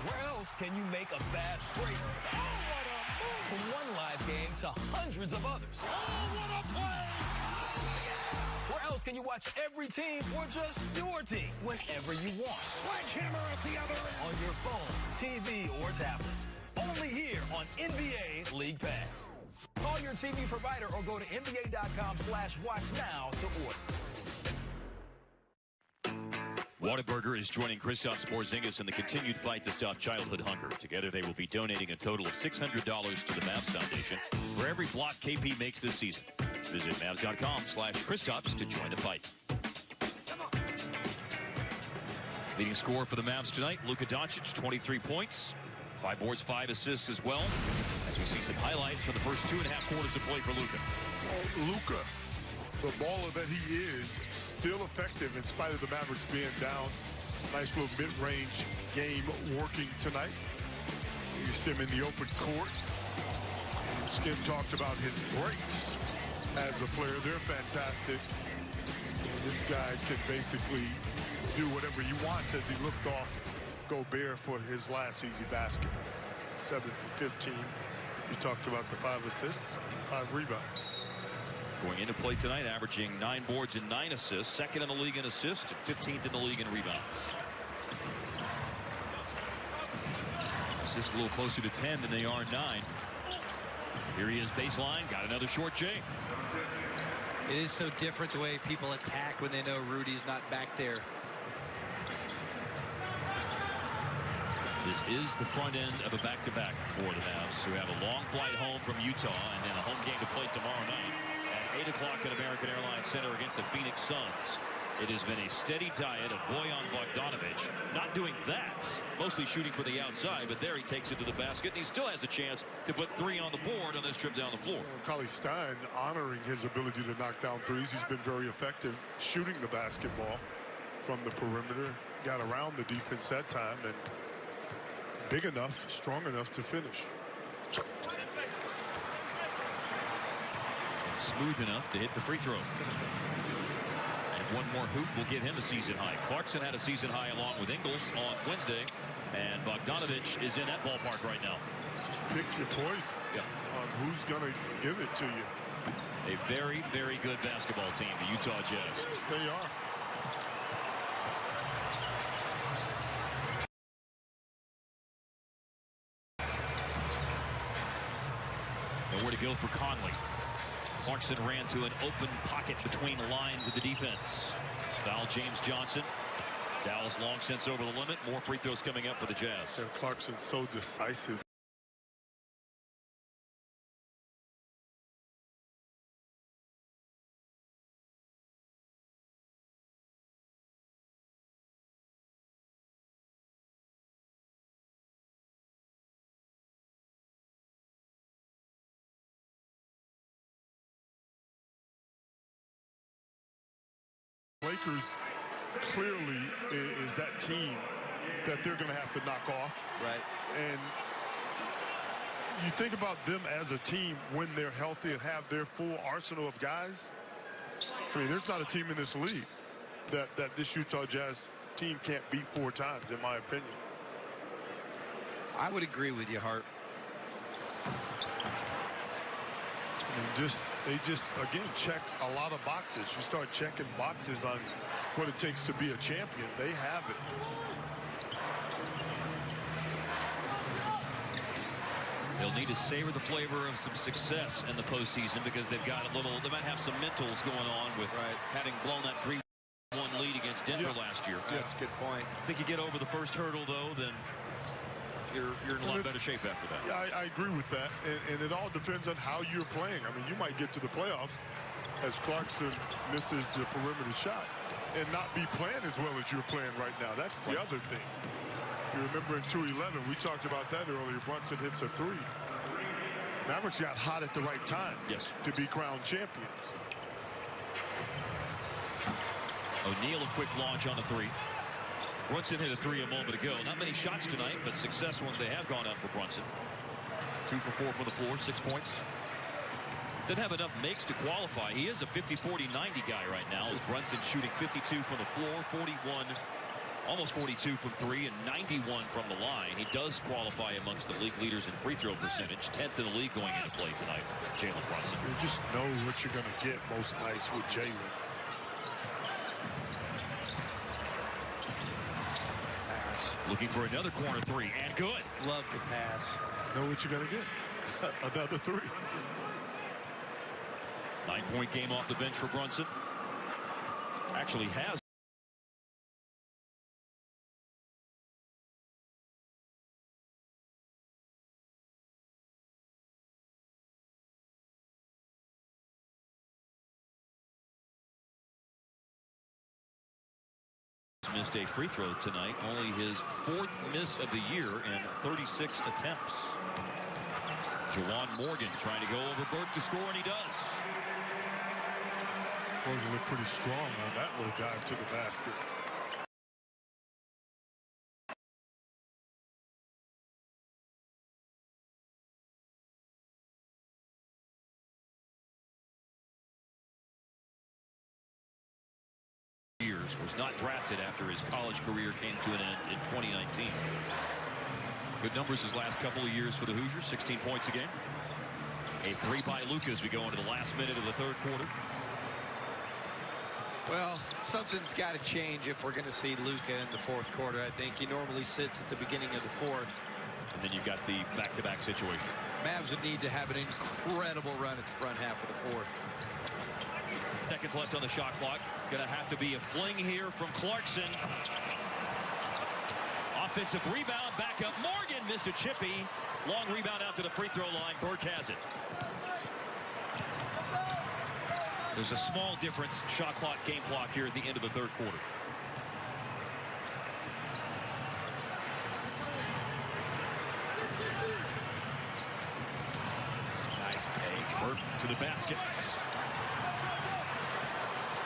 Where else can you make a fast break? Oh, what a move! From one live game to hundreds of others. Oh, what a play! Where else can you watch every team or just your team whenever you want? Sledgehammer at the other end! On your phone, TV, or tablet. Only here on NBA League Pass. Call your TV provider or go to NBA.com/watch now to order. Whataburger is joining Kristaps Porzingis in the continued fight to stop childhood hunger. Together, they will be donating a total of $600 to the Mavs Foundation for every block KP makes this season. Visit Mavs.com/Kristaps to join the fight. Leading scorer for the Mavs tonight, Luka Doncic, 23 points, 5 boards, 5 assists as well. As we see some highlights for the first 2.5 quarters of play for Luka. Oh, Luka, the baller that he is, still effective in spite of the Mavericks being down. Nice little mid-range game working tonight. You see him in the open court. Skin talked about his breaks as a player. They're fantastic. And this guy can basically do whatever he wants as he looked off Gobert for his last easy basket. 7 for 15. You talked about the 5 assists, 5 rebounds. Going into play tonight, averaging 9 boards and 9 assists, second in the league in assists, and 15th in the league in rebounds. Assists a little closer to 10 than they are 9. Here he is baseline, got another short J. It is so different the way people attack when they know Rudy's not back there. This is the front end of a back-to-back for the Mavs, who have a long flight home from Utah and then a home game to play tomorrow night at 8 o'clock at American Airlines Center against the Phoenix Suns. It has been a steady diet of Bojan Bogdanovic not doing that, mostly shooting for the outside, but there he takes it to the basket, and he still has a chance to put 3 on the board on this trip down the floor. Cauley Stein honoring his ability to knock down threes. He's been very effective shooting the basketball from the perimeter, got around the defense that time, and big enough, strong enough to finish. And smooth enough to hit the free throw. One more hoop will give him a season high. Clarkson had a season high along with Ingles on Wednesday, and Bogdanovic is in that ballpark right now. Just pick your poison on who's going to give it to you. A very, very good basketball team, the Utah Jazz. Yes, they are. Nowhere to go for Conley. Clarkson ran to an open pocket between the lines of the defense. Foul James Johnson. Dallas long since over the limit. More free throws coming up for the Jazz. Yeah, Clarkson's so decisive. Lakers clearly is that team that they're going to have to knock off. Right. And you think about them as a team when they're healthy and have their full arsenal of guys. I mean, there's not a team in this league that this Utah Jazz team can't beat 4 times, in my opinion. I would agree with you, Hart. And they just again check a lot of boxes. You start checking boxes on what it takes to be a champion. They have it. They'll need to savor the flavor of some success in the postseason because they've got they might have some mentals going on with having blown that 3-1 lead against Denver last year. That's a good point. I think you get over the first hurdle, though, then you're in a lot better shape after that. Yeah, I agree with that. And it all depends on how you're playing. I mean, you might get to the playoffs as Clarkson misses the perimeter shot and not be playing as well as you're playing right now. That's the other thing. You remember in 2-11, we talked about that earlier. Brunson hits a 3. Mavericks got hot at the right time to be crowned champions. O'Neal a quick launch on the 3. Brunson hit a 3 a moment ago. Not many shots tonight, but success ones they have gone up for Brunson. 2 for 4 from the floor, 6 points. Didn't have enough makes to qualify. He is a 50-40-90 guy right now, as Brunson shooting 52 from the floor, 41, almost 42 from 3, and 91 from the line. He does qualify amongst the league leaders in free throw percentage, 10th in the league going into play tonight. Jalen Brunson. You just know what you're going to get most nights with Jalen. Looking for another corner 3, and good. Love the pass. Know what you're going to get. Another 3. 9-point game off the bench for Brunson. Actually has missed a free throw tonight. Only his 4th miss of the year and 36 attempts. Juwan Morgan trying to go over Burke to score, and he does. Morgan looked pretty strong on that little dive to the basket. Was not drafted after his college career came to an end in 2019. Good numbers his last couple of years for the Hoosiers, 16 points a game. A 3 by Luka as we go into the last minute of the 3rd quarter. Well, something's got to change if we're going to see Luka in the 4th quarter. I think he normally sits at the beginning of the 4th. And then you've got the back-to-back situation. Mavs would need to have an incredible run at the front half of the 4th. Seconds left on the shot clock. Gonna have to be a fling here from Clarkson. Offensive rebound, back up. Morgan missed a chippy. Long rebound out to the free throw line. Burke has it. There's a small difference, shot clock, game clock here at the end of the 3rd quarter. Nice take. Burke to the basket.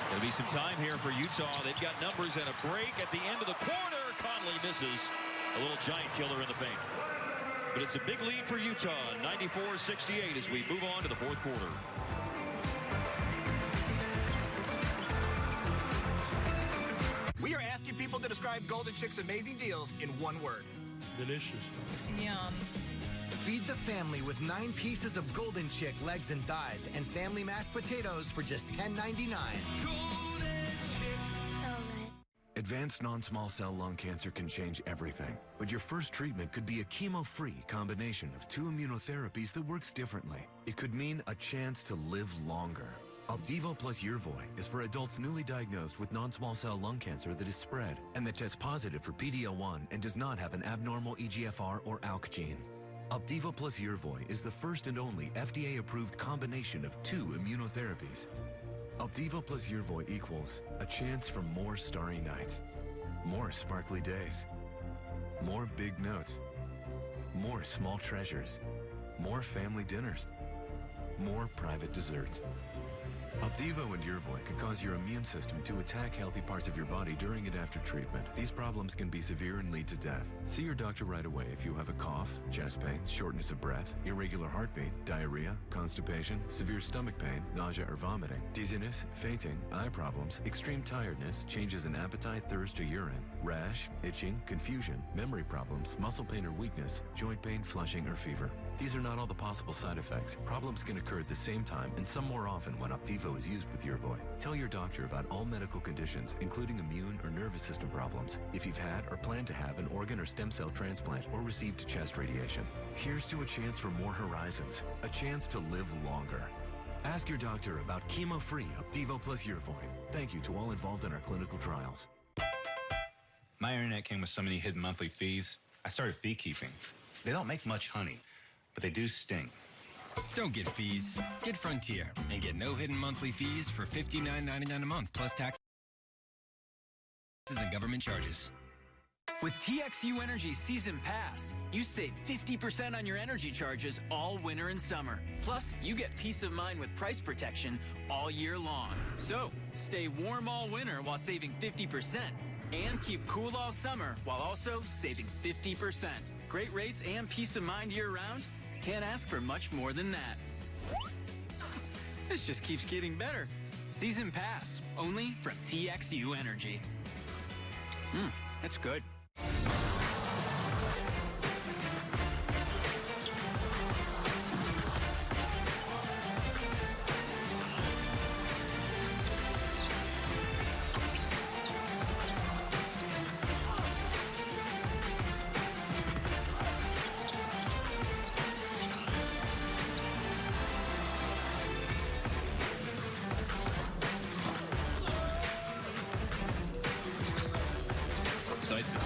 There'll be some time here for Utah. They've got numbers and a break at the end of the quarter. Conley misses. A little giant killer in the paint. But it's a big lead for Utah, 94-68 as we move on to the 4th quarter. We are asking people to describe Golden Chick's amazing deals in one word. Delicious. Yum. Feed the family with 9 pieces of Golden Chick legs and thighs and family mashed potatoes for just $10.99. Advanced non-small cell lung cancer can change everything, but your first treatment could be a chemo-free combination of 2 immunotherapies that works differently. It could mean a chance to live longer. Opdivo plus Yervoy is for adults newly diagnosed with non-small cell lung cancer that is spread and that tests positive for PD-L1 and does not have an abnormal EGFR or ALK gene. Opdivo plus Yervoy is the first and only FDA-approved combination of 2 immunotherapies. Opdivo plus Yervoy equals a chance for more starry nights, more sparkly days, more big notes, more small treasures, more family dinners, more private desserts. Opdivo and Yervoy can cause your immune system to attack healthy parts of your body during and after treatment. These problems can be severe and lead to death. See your doctor right away if you have a cough, chest pain, shortness of breath, irregular heartbeat, diarrhea, constipation, severe stomach pain, nausea or vomiting, dizziness, fainting, eye problems, extreme tiredness, changes in appetite, thirst or urine, rash, itching, confusion, memory problems, muscle pain or weakness, joint pain, flushing or fever. These are not all the possible side effects. Problems can occur at the same time and some more often when Opdivo is used with Yervoy. Tell your doctor about all medical conditions, including immune or nervous system problems, if you've had or plan to have an organ or stem cell transplant or received chest radiation. Here's to a chance for more horizons, a chance to live longer. Ask your doctor about chemo-free Opdivo plus Yervoy. Thank you to all involved in our clinical trials. My internet came with so many hidden monthly fees, I started fee keeping. They don't make much honey, but they do sting. Don't get fees. Get Frontier and get no hidden monthly fees for $59.99 a month plus taxes and government charges. With TXU Energy Season Pass, you save 50% on your energy charges all winter and summer. Plus, you get peace of mind with price protection all year long. So, stay warm all winter while saving 50%. And keep cool all summer while also saving 50%. Great rates and peace of mind year-round? Can't ask for much more than that. This just keeps getting better. Season Pass, only from TXU Energy. That's good. Sights and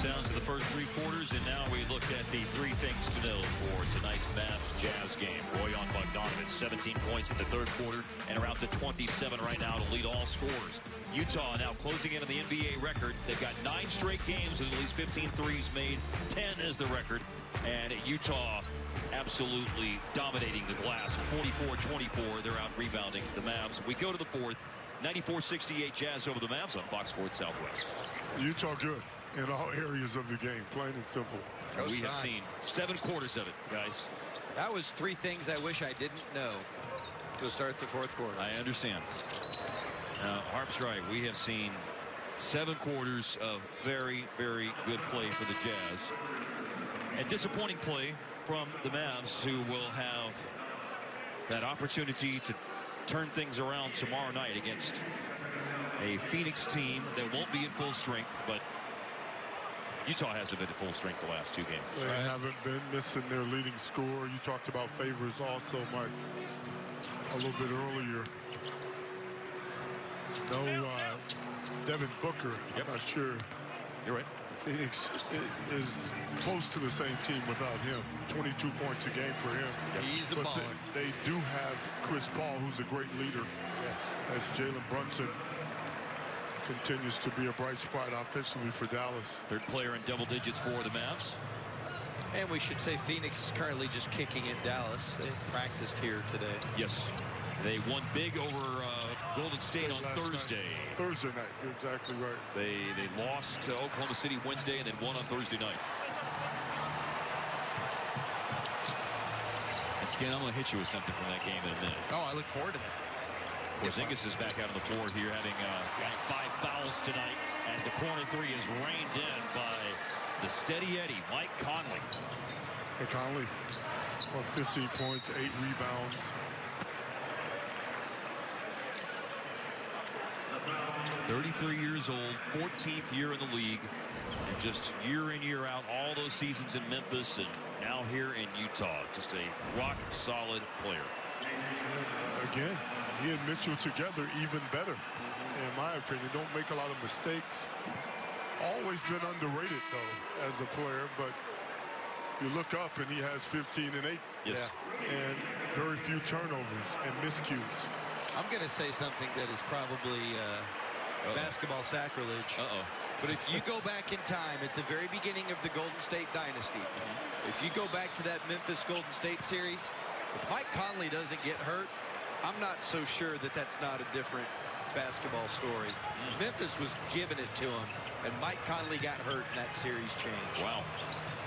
first 3 quarters, and now we look at the 3 things to know for tonight's Mavs-Jazz game. Bojan Bogdanovic, 17 points in the 3rd quarter, and are out to 27 right now to lead all scorers. Utah now closing in on the NBA record. They've got 9 straight games with at least 15 threes made. 10 is the record, and Utah absolutely dominating the glass. 44-24, they're out rebounding the Mavs. We go to the 4th. 94-68 Jazz over the Mavs on Fox Sports Southwest. Utah good in all areas of the game, plain and simple. We have seen 7 quarters of it, guys. That was 3 things I wish I didn't know to start the 4th quarter. I understand. Now, Harp's right. We have seen 7 quarters of very, very good play for the Jazz. And disappointing play from the Mavs, who will have that opportunity to turn things around tomorrow night against a Phoenix team that won't be at full strength, but Utah hasn't been at full strength the last 2 games. They haven't been, missing their leading scorer. You talked about Favors also, Mike, a little bit earlier. No Devin Booker. I'm not sure. You're right. Phoenix is close to the same team without him. 22 points a game for him. He's the baller. They do have Chris Paul, who's a great leader. Yes. As Jalen Brunson continues to be a bright spot offensively for Dallas. 3rd player in double digits for the Mavs. And we should say Phoenix is currently just kicking in Dallas. They practiced here today. Yes. They won big over Golden State on Thursday. Thursday night, you're exactly right. They lost to Oklahoma City Wednesday and then won on Thursday night. And Skin, I'm going to hit you with something from that game in a minute. Oh, I look forward to that. Porzingis is back out on the floor here, having 5 fouls tonight as the corner 3 is reined in by the steady Eddie, Mike Conley. Hey, Conley, 15 points, 8 rebounds. .33 years old, 14th year in the league, and just year in, year out, all those seasons in Memphis, and now here in Utah. Just a rock-solid player. Again, he and Mitchell together even better, in my opinion. Don't make a lot of mistakes. Always been underrated, though, as a player, but you look up and he has 15 and 8. Yes. And very few turnovers and miscues. I'm going to say something that is probably basketball sacrilege. But if you go back in time at the very beginning of the Golden State dynasty, if you go back to that Memphis Golden State series, if Mike Conley doesn't get hurt, I'm not so sure that that's not a different basketball story. Memphis was giving it to him, and Mike Conley got hurt, and that series changed. Wow.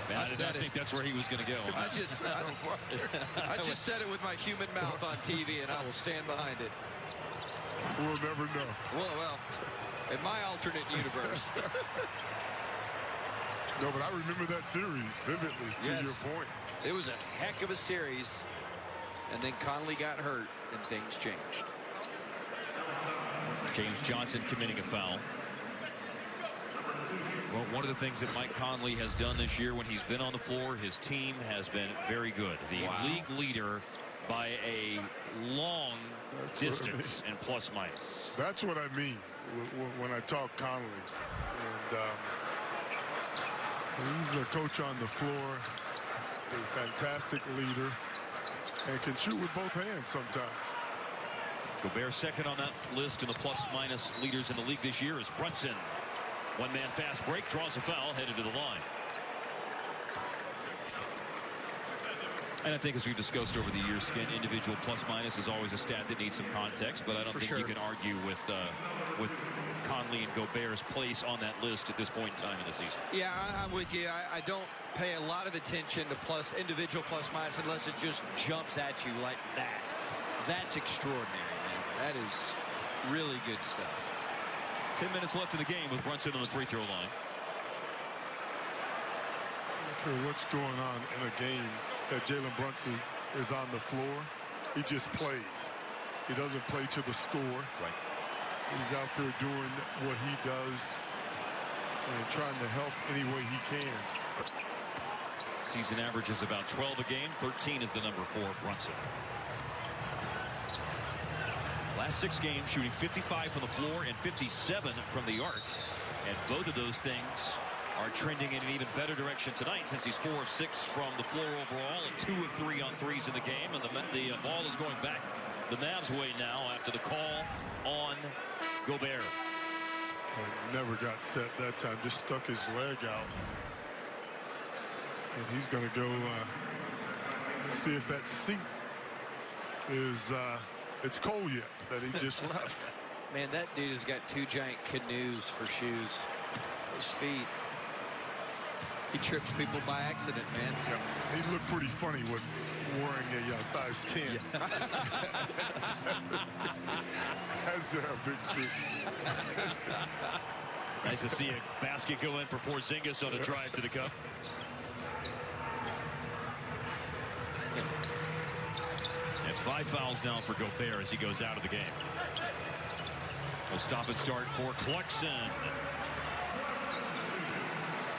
Man, I did not think that's where he was going to go. I just said it with my human mouth on TV, and I will stand behind it. We'll never know. Well, in my alternate universe. No, but I remember that series vividly, to your point. It was a heck of a series, and then Conley got hurt, and things changed. James Johnson committing a foul. Well, one of the things that Mike Conley has done this year when he's been on the floor, his team has been very good. The league leader by a long distance in plus minus. That's what I mean when I talk Conley. And he's a coach on the floor, a fantastic leader, and can shoot with both hands sometimes. Gobert second on that list in the plus minus leaders in the league this year is Brunson. One man fast break, draws a foul, headed to the line. And I think, as we've discussed over the years, Skin, individual plus minus is always a stat that needs some context, but I don't think you can argue with Conley and Gobert's place on that list at this point in time in the season. Yeah, I'm with you. I don't pay a lot of attention to individual plus minus unless it just jumps at you like that. That's extraordinary, man. That is really good stuff. 10 minutes left in the game with Brunson on the free throw line. I don't care what's going on in a game that Jalen Brunson is on the floor. He just plays. He doesn't play to the score. Right. He's out there doing what he does and trying to help any way he can. Season average is about 12 a game. 13 is the number for Brunson. Last 6 games, shooting 55 from the floor and 57 from the arc. And both of those things are trending in an even better direction tonight since he's 4 of 6 from the floor overall and 2 of 3 on threes in the game. And the ball is going back the Mavs' way now after the call on Gobert. Never got set that time, just stuck his leg out. And he's going to go see if that seat is it's cold yet that he just left. Man, that dude has got 2 giant canoes for shoes. Those feet. He trips people by accident, man. Yeah. He looked pretty funny with wearing a size 10. Yeah. That's a big feet. Nice to see a basket go in for Porzingis on a drive to the cup. It's 5 fouls now for Gobert as he goes out of the game. We'll stop and start for Clarkson.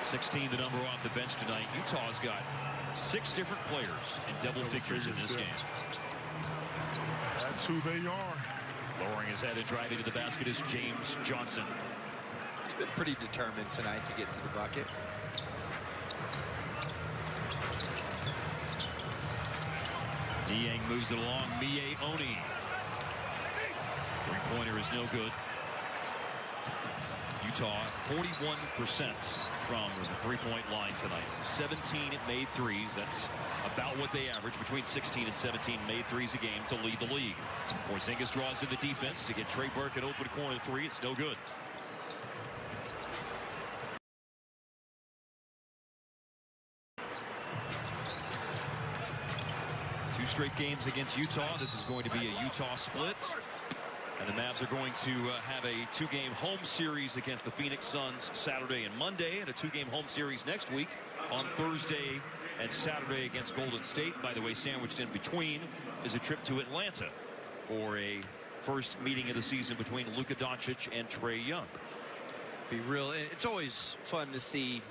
16, the number off the bench tonight. Utah's got 6 different players in double figures in this game. That's who they are. Lowering his head and driving to the basket is James Johnson. He's been pretty determined tonight to get to the bucket. Niang moves it along. Mie Oni. Three-pointer is no good. Utah 41% from the three-point line tonight. 17 made threes. That's about what they average, between 16 and 17 made threes a game to lead the league. Porzingis draws in the defense to get Trey Burke an open corner 3. It's no good. Two straight games against Utah. This is going to be a Utah split. And the Mavs are going to have a 2-game home series against the Phoenix Suns Saturday and Monday, and a 2-game home series next week on Thursday and Saturday against Golden State. By the way, sandwiched in between is a trip to Atlanta for a first meeting of the season between Luka Doncic and Trae Young. Be real. It's always fun to see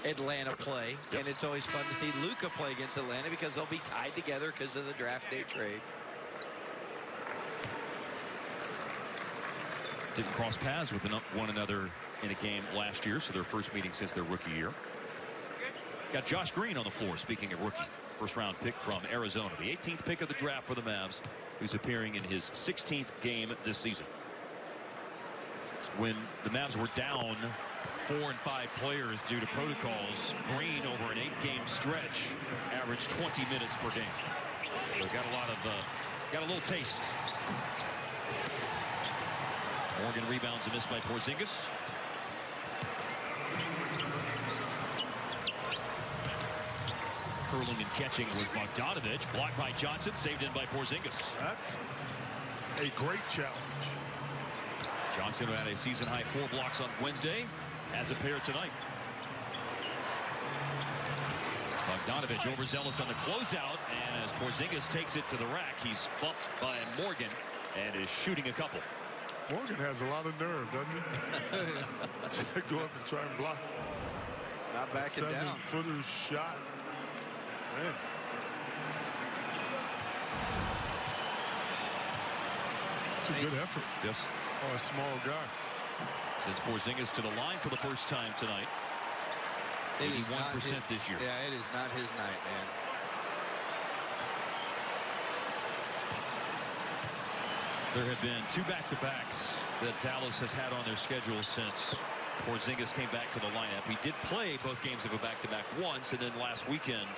Atlanta play, and it's always fun to see Luka play against Atlanta because they'll be tied together because of the draft day trade. Didn't cross paths with one another in a game last year, so their first meeting since their rookie year. Got Josh Green on the floor, speaking of rookie. First-round pick from Arizona. The 18th pick of the draft for the Mavs, who's appearing in his 16th game this season. When the Mavs were down 4 and 5 players due to protocols, Green, over an 8-game stretch, averaged 20 minutes per game. So got a little taste. Morgan rebounds and missed by Porzingis. Curling and catching was Bogdanovich. Blocked by Johnson. Saved in by Porzingis. That's a great challenge. Johnson, who had a season-high 4 blocks on Wednesday, has a pair tonight. Bogdanovich overzealous on the closeout, and as Porzingis takes it to the rack, he's bumped by Morgan and is shooting a couple. Morgan has a lot of nerve, doesn't he? Go up and try and block. Not backing down. 7-footer shot. Man. It's a good effort. Yes. Oh, a small guy. Since Porzingis to the line for the first time tonight. 81% this year. Yeah, it is not his night, man. There have been 2 back-to-backs that Dallas has had on their schedule since Porzingis came back to the lineup. He did play both games of a back-to-back once, and then last weekend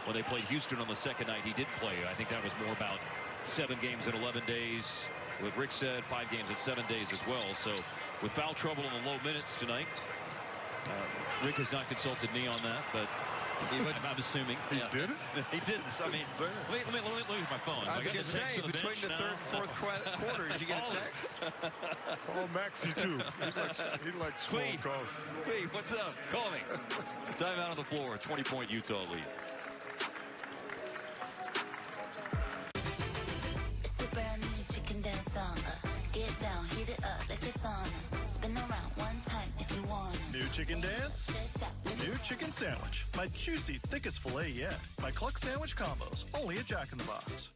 when they played Houston on the second night, he did play. I think that was more about 7 games in 11 days. What Rick said, 5 games in 7 days as well. So with foul trouble in the low minutes tonight, Rick has not consulted me on that, but I'm assuming. He did it? He didn't. So, I mean, let me look at my phone. I was going to say, between the third and fourth quarter, did you get a text? Call Maxie, too. He likes phone calls. Hey, what's up? Call me. Time out on the floor. 20-point Utah lead. It's a brand new chicken dance song. Get down, heat it up like a sauna. Spin around one time if you want. New chicken dance? New chicken sandwich. My juicy, thickest filet yet. My cluck sandwich combos. Only at Jack in the Box.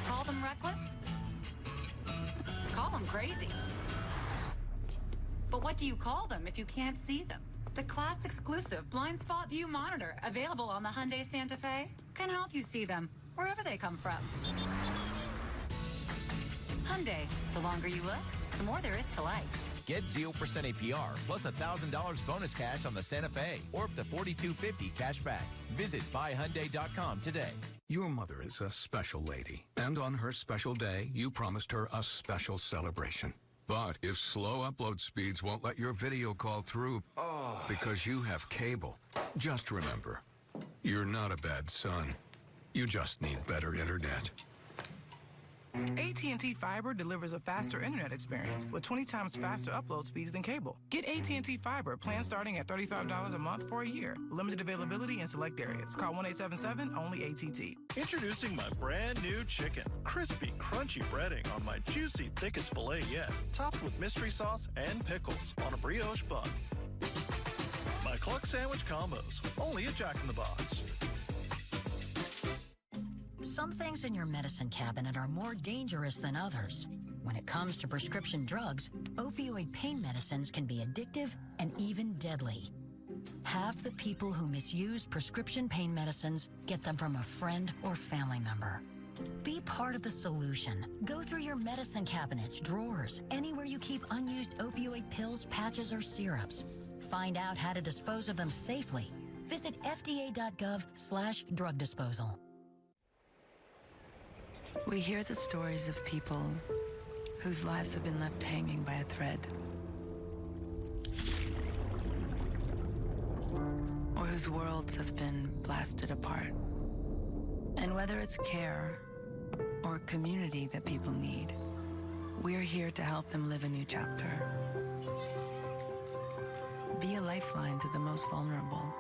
Call them reckless? Call them crazy. But But what do you call them if you can't see them? The class-exclusive blind spot view monitor, available on the Hyundai Santa Fe, can help you see them wherever they come from. Hyundai, the longer you look, the more there is to like. Get 0% APR plus $1,000 bonus cash on the Santa Fe or up to $4,250 cash back. Visit buyhyundai.com today. Your mother is a special lady, and on her special day, you promised her a special celebration. But if slow upload speeds won't let your video call through because you have cable, just remember, you're not a bad son. You just need better internet. AT&T Fiber delivers a faster internet experience with 20 times faster upload speeds than cable. Get AT&T Fiber, plan starting at $35 a month for a year. Limited availability in select areas. Call 1-877 only ATT. Introducing my brand new chicken. Crispy, crunchy breading on my juicy, thickest filet yet. Topped with mystery sauce and pickles on a brioche bun. My cluck sandwich combos. Only at Jack in the Box. Some things in your medicine cabinet are more dangerous than others. When it comes to prescription drugs, opioid pain medicines can be addictive and even deadly. Half the people who misuse prescription pain medicines get them from a friend or family member. Be part of the solution. Go through your medicine cabinets, drawers, anywhere you keep unused opioid pills, patches, or syrups. Find out how to dispose of them safely. Visit fda.gov/drug disposal. We hear the stories of people whose lives have been left hanging by a thread, or whose worlds have been blasted apart. And whether it's care or community that people need, we're here to help them live a new chapter. Be a lifeline to the most vulnerable.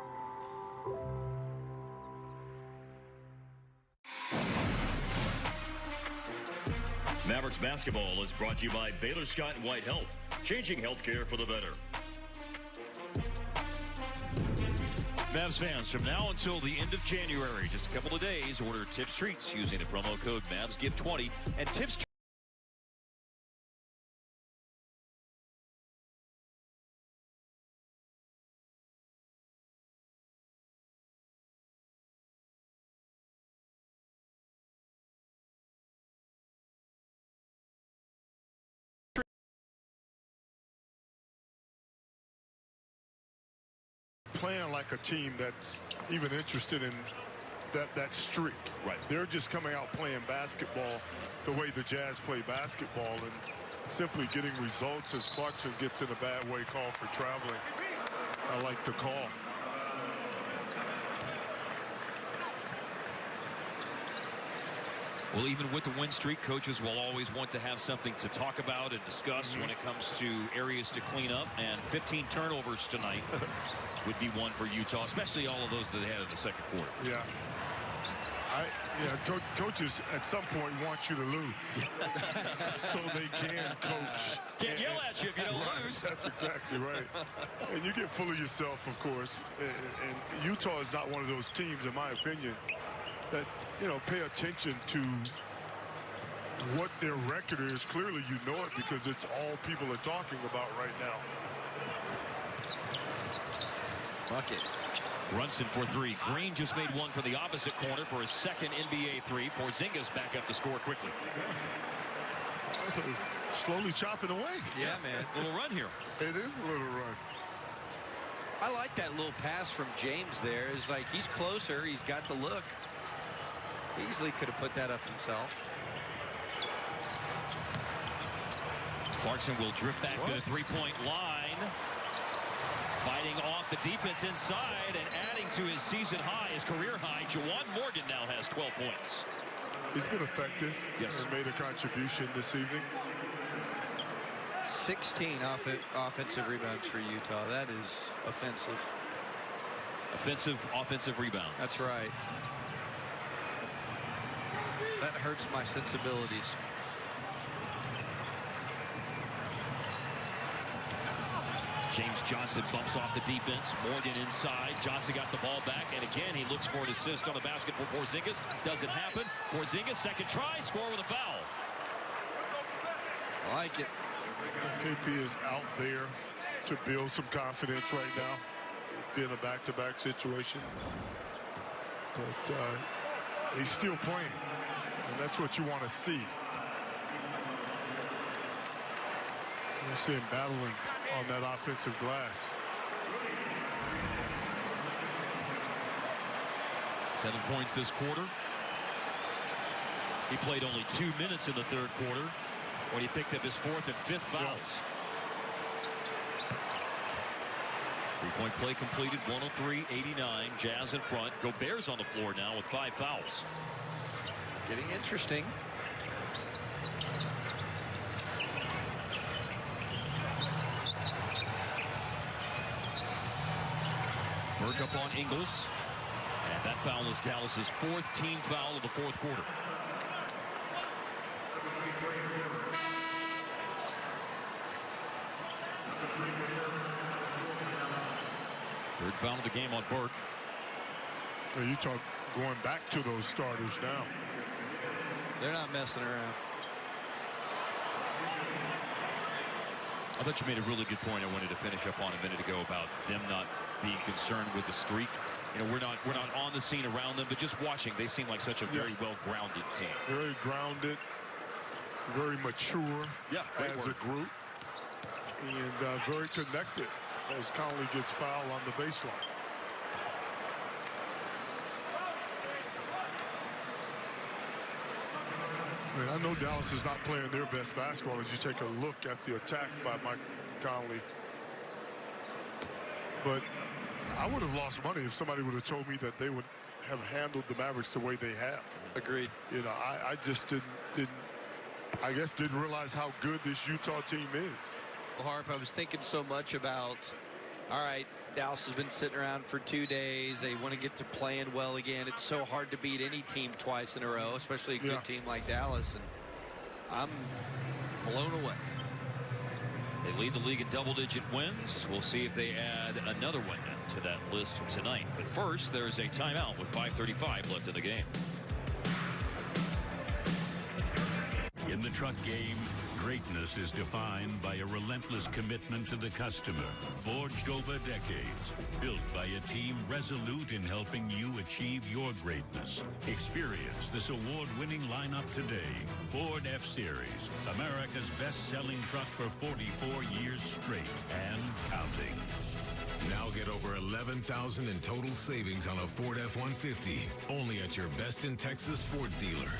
Mavericks basketball is brought to you by Baylor Scott & White Health, changing healthcare for the better. Mavs fans, from now until the end of January, just a couple of days, order Tips Treats using the promo code MavsGive20 and Tips. Playing like a team that's even interested in that streak. Right. They're just coming out playing basketball the way the Jazz play basketball and simply getting results as Clarkson gets in a bad way call for traveling. I like the call. Well, even with the win streak, coaches will always want to have something to talk about and discuss when it comes to areas to clean up. And 15 turnovers tonight would be one for Utah, especially all of those that they had in the second quarter. Yeah. Coaches at some point want you to lose so they can coach. Can't yell at you if you don't lose. That's exactly right. And you get full of yourself, of course. And Utah is not one of those teams, in my opinion, that, pay attention to what their record is. Clearly, you know it because it's all people are talking about right now. Bucket. Brunson for three. Green just made one from the opposite corner for his second NBA three. Porzingis back up to score quickly. Yeah. Slowly chopping away. Yeah, man. Little run here. It is a little run. I like that little pass from James there. It's like he's closer. He's got the look. Easily could have put that up himself. Clarkson will drift back to the three-point line. Fighting off the defense inside and adding to his season high, his career high. Juwan Morgan now has 12 points. He's been effective. Yes. And made a contribution this evening. 16 offensive rebounds for Utah. That is offensive. Offensive rebounds. That's right. That hurts my sensibilities. James Johnson bumps off the defense. Morgan inside. Johnson got the ball back, and again he looks for an assist on the basket for Porzingis. Doesn't happen. Porzingis, second try, score with a foul. I like it. KP is out there to build some confidence right now, being a back-to-back situation. But he's still playing, and that's what you want to see. You see him battling on that offensive glass. 7 points this quarter. He played only 2 minutes in the third quarter when he picked up his 4th and 5th fouls. Three-point play completed, 103-89. Jazz in front. Gobert's on the floor now with 5 fouls. Getting interesting. Burke up on Ingles. And that foul is Dallas's 4th team foul of the 4th quarter. Third foul of the game on Burke. Well, you talk going back to those starters now. They're not messing around. I thought you made a really good point I wanted to finish up on a minute ago about them not being concerned with the streak. You know, we're not on the scene around them, but just watching, they seem like such a very well-grounded team. Very grounded, very mature as a group, and very connected as Conley gets fouled on the baseline. I mean, I know Dallas is not playing their best basketball as you take a look at the attack by Mike Conley. But I would have lost money if somebody would have told me that they would have handled the Mavericks the way they have. Agreed. You know, I just didn't realize how good this Utah team is. Well, Harp, I was thinking so much about, all right, Dallas has been sitting around for 2 days. They want to get to playing well again. It's so hard to beat any team twice in a row, especially a good team like Dallas. And I'm blown away. They lead the league in double-digit wins. We'll see if they add another one to that list tonight. But first, there's a timeout with 5:35 left in the game. In the truck game, greatness is defined by a relentless commitment to the customer, forged over decades, built by a team resolute in helping you achieve your greatness. Experience this award-winning lineup today. Ford F-Series, America's best-selling truck for 44 years straight and counting. Now get over $11,000 in total savings on a Ford F-150, only at your Best in Texas Ford dealer.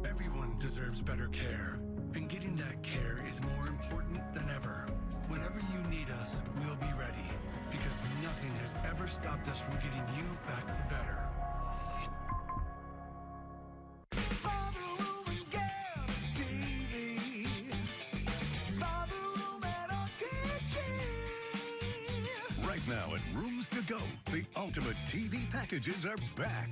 Everyone deserves better care, and getting that care is more important than ever. Whenever you need us, we'll be ready, because nothing has ever stopped us from getting you back to better. Right now at Rooms to Go, the ultimate TV packages are back.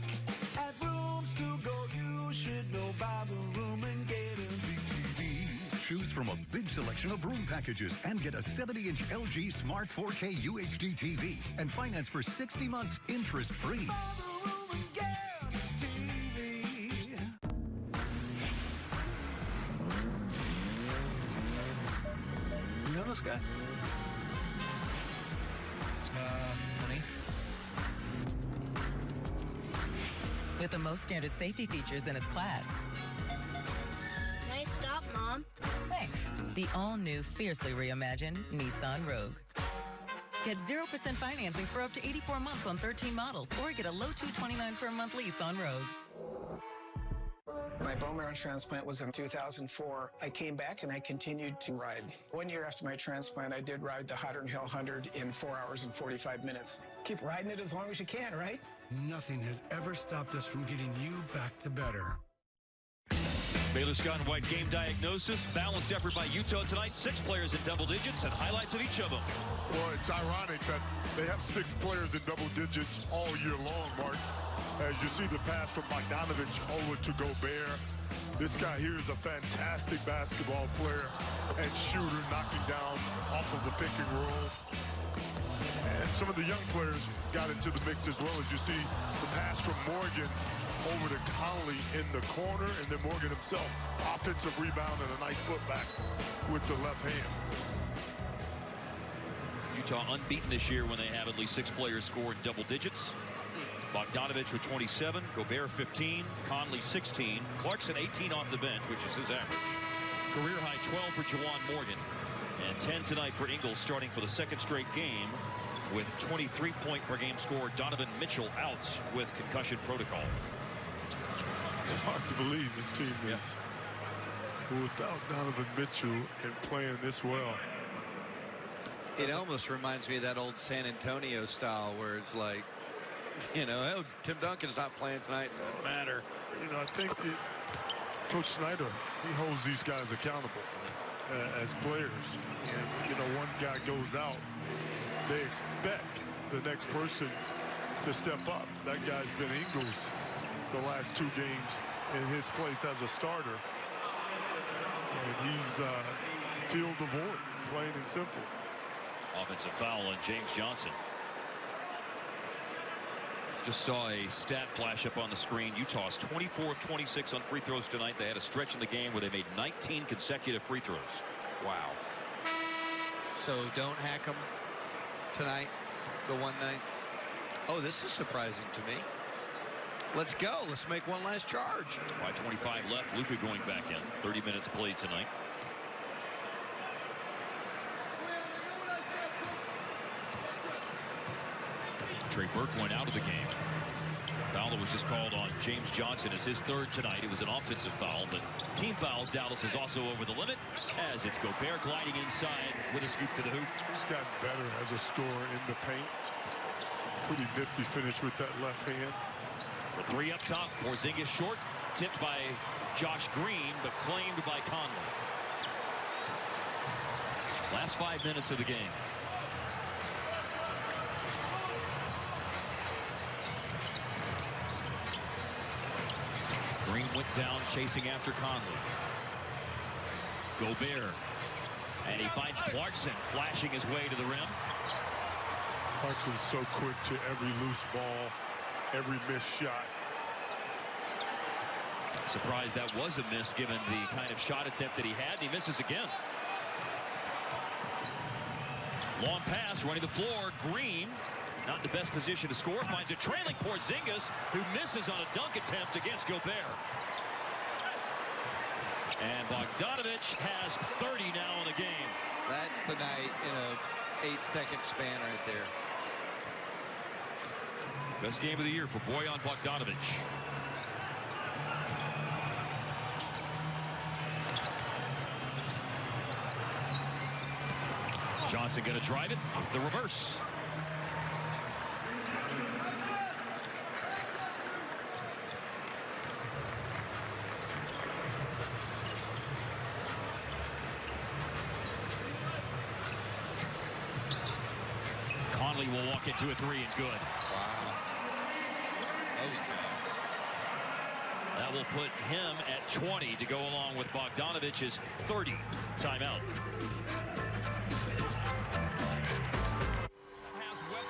At Rooms to Go, you should know about the room and get a big TV. Choose from a big selection of room packages and get a 70-inch LG Smart 4K UHD TV and finance for 60 months interest-free. You know this guy? Honey. With the most standard safety features in its class. Nice stop, Mom. Thanks. The all-new, fiercely reimagined Nissan Rogue. Get 0% financing for up to 84 months on 13 models, or get a low $229 per month lease on Rogue. My bone marrow transplant was in 2004. I came back and I continued to ride. 1 year after my transplant, I did ride the Hottern Hill 100 in 4 hours and 45 minutes. Keep riding it as long as you can, right? Nothing has ever stopped us from getting you back to better. Baylor Scott and White game diagnosis. Balanced effort by Utah tonight. 6 players in double digits and highlights of each of them. Well, it's ironic that they have 6 players in double digits all year long, Mark. As you see the pass from Bogdanovich over to Gobert. This guy here is a fantastic basketball player and shooter, knocking down off of the pick and roll. And some of the young players got into the mix as well. As you see the pass from Morgan over to Conley in the corner, and then Morgan himself, offensive rebound and a nice putback with the left hand. Utah unbeaten this year when they have at least 6 players score in double digits. Bogdanovich with 27, Gobert 15, Conley 16, Clarkson 18 off the bench, which is his average. Career high 12 for Juwan Morgan, and 10 tonight for Ingles, starting for the second straight game with 23-point-per-game score. Donovan Mitchell out with concussion protocol. It's hard to believe this team is without Donovan Mitchell and playing this well. It almost reminds me of that old San Antonio style where it's like, you know, oh, Tim Duncan's not playing tonight. Doesn't matter. You know, I think that Coach Snyder, he holds these guys accountable as players. And, you know, one guy goes out, they expect the next person to step up. That guy's been Ingles the last 2 games in his place as a starter. And he's filled the void, plain and simple. Offensive foul on James Johnson. Just saw a stat flash up on the screen. Utah's 24 of 26 on free throws tonight. They had a stretch in the game where they made 19 consecutive free throws. Wow. So don't hack them tonight, the one night. Oh, this is surprising to me. Let's go. Let's make one last charge. By 25 left, Luka going back in. 30 minutes played tonight. Trey Burke went out of the game. Foul that was just called on James Johnson is his 3rd tonight. It was an offensive foul, but team fouls. Dallas is also over the limit as it's Gobert gliding inside with a scoop to the hoop. He's gotten better as a scorer in the paint. Pretty nifty finish with that left hand. For 3 up top, Porzingis short, tipped by Josh Green, but claimed by Conley. Last 5 minutes of the game. Green went down chasing after Conley. Gobert. And he finds Clarkson flashing his way to the rim. Clarkson's so quick to every loose ball, every missed shot. Surprised that was a miss given the kind of shot attempt that he had. He misses again. Long pass running the floor. Green not in the best position to score. Finds a trailing Porzingis who misses on a dunk attempt against Gobert. And Bogdanovich has 30 now in the game. That's the night in a 8-second span right there. Best game of the year for Bojan Bogdanovich. Johnson going to drive it. The reverse. Conley will walk into a 3 and good. Wow. Those guys. That will put him at 20 to go along with Bogdanovich's 30. Timeout.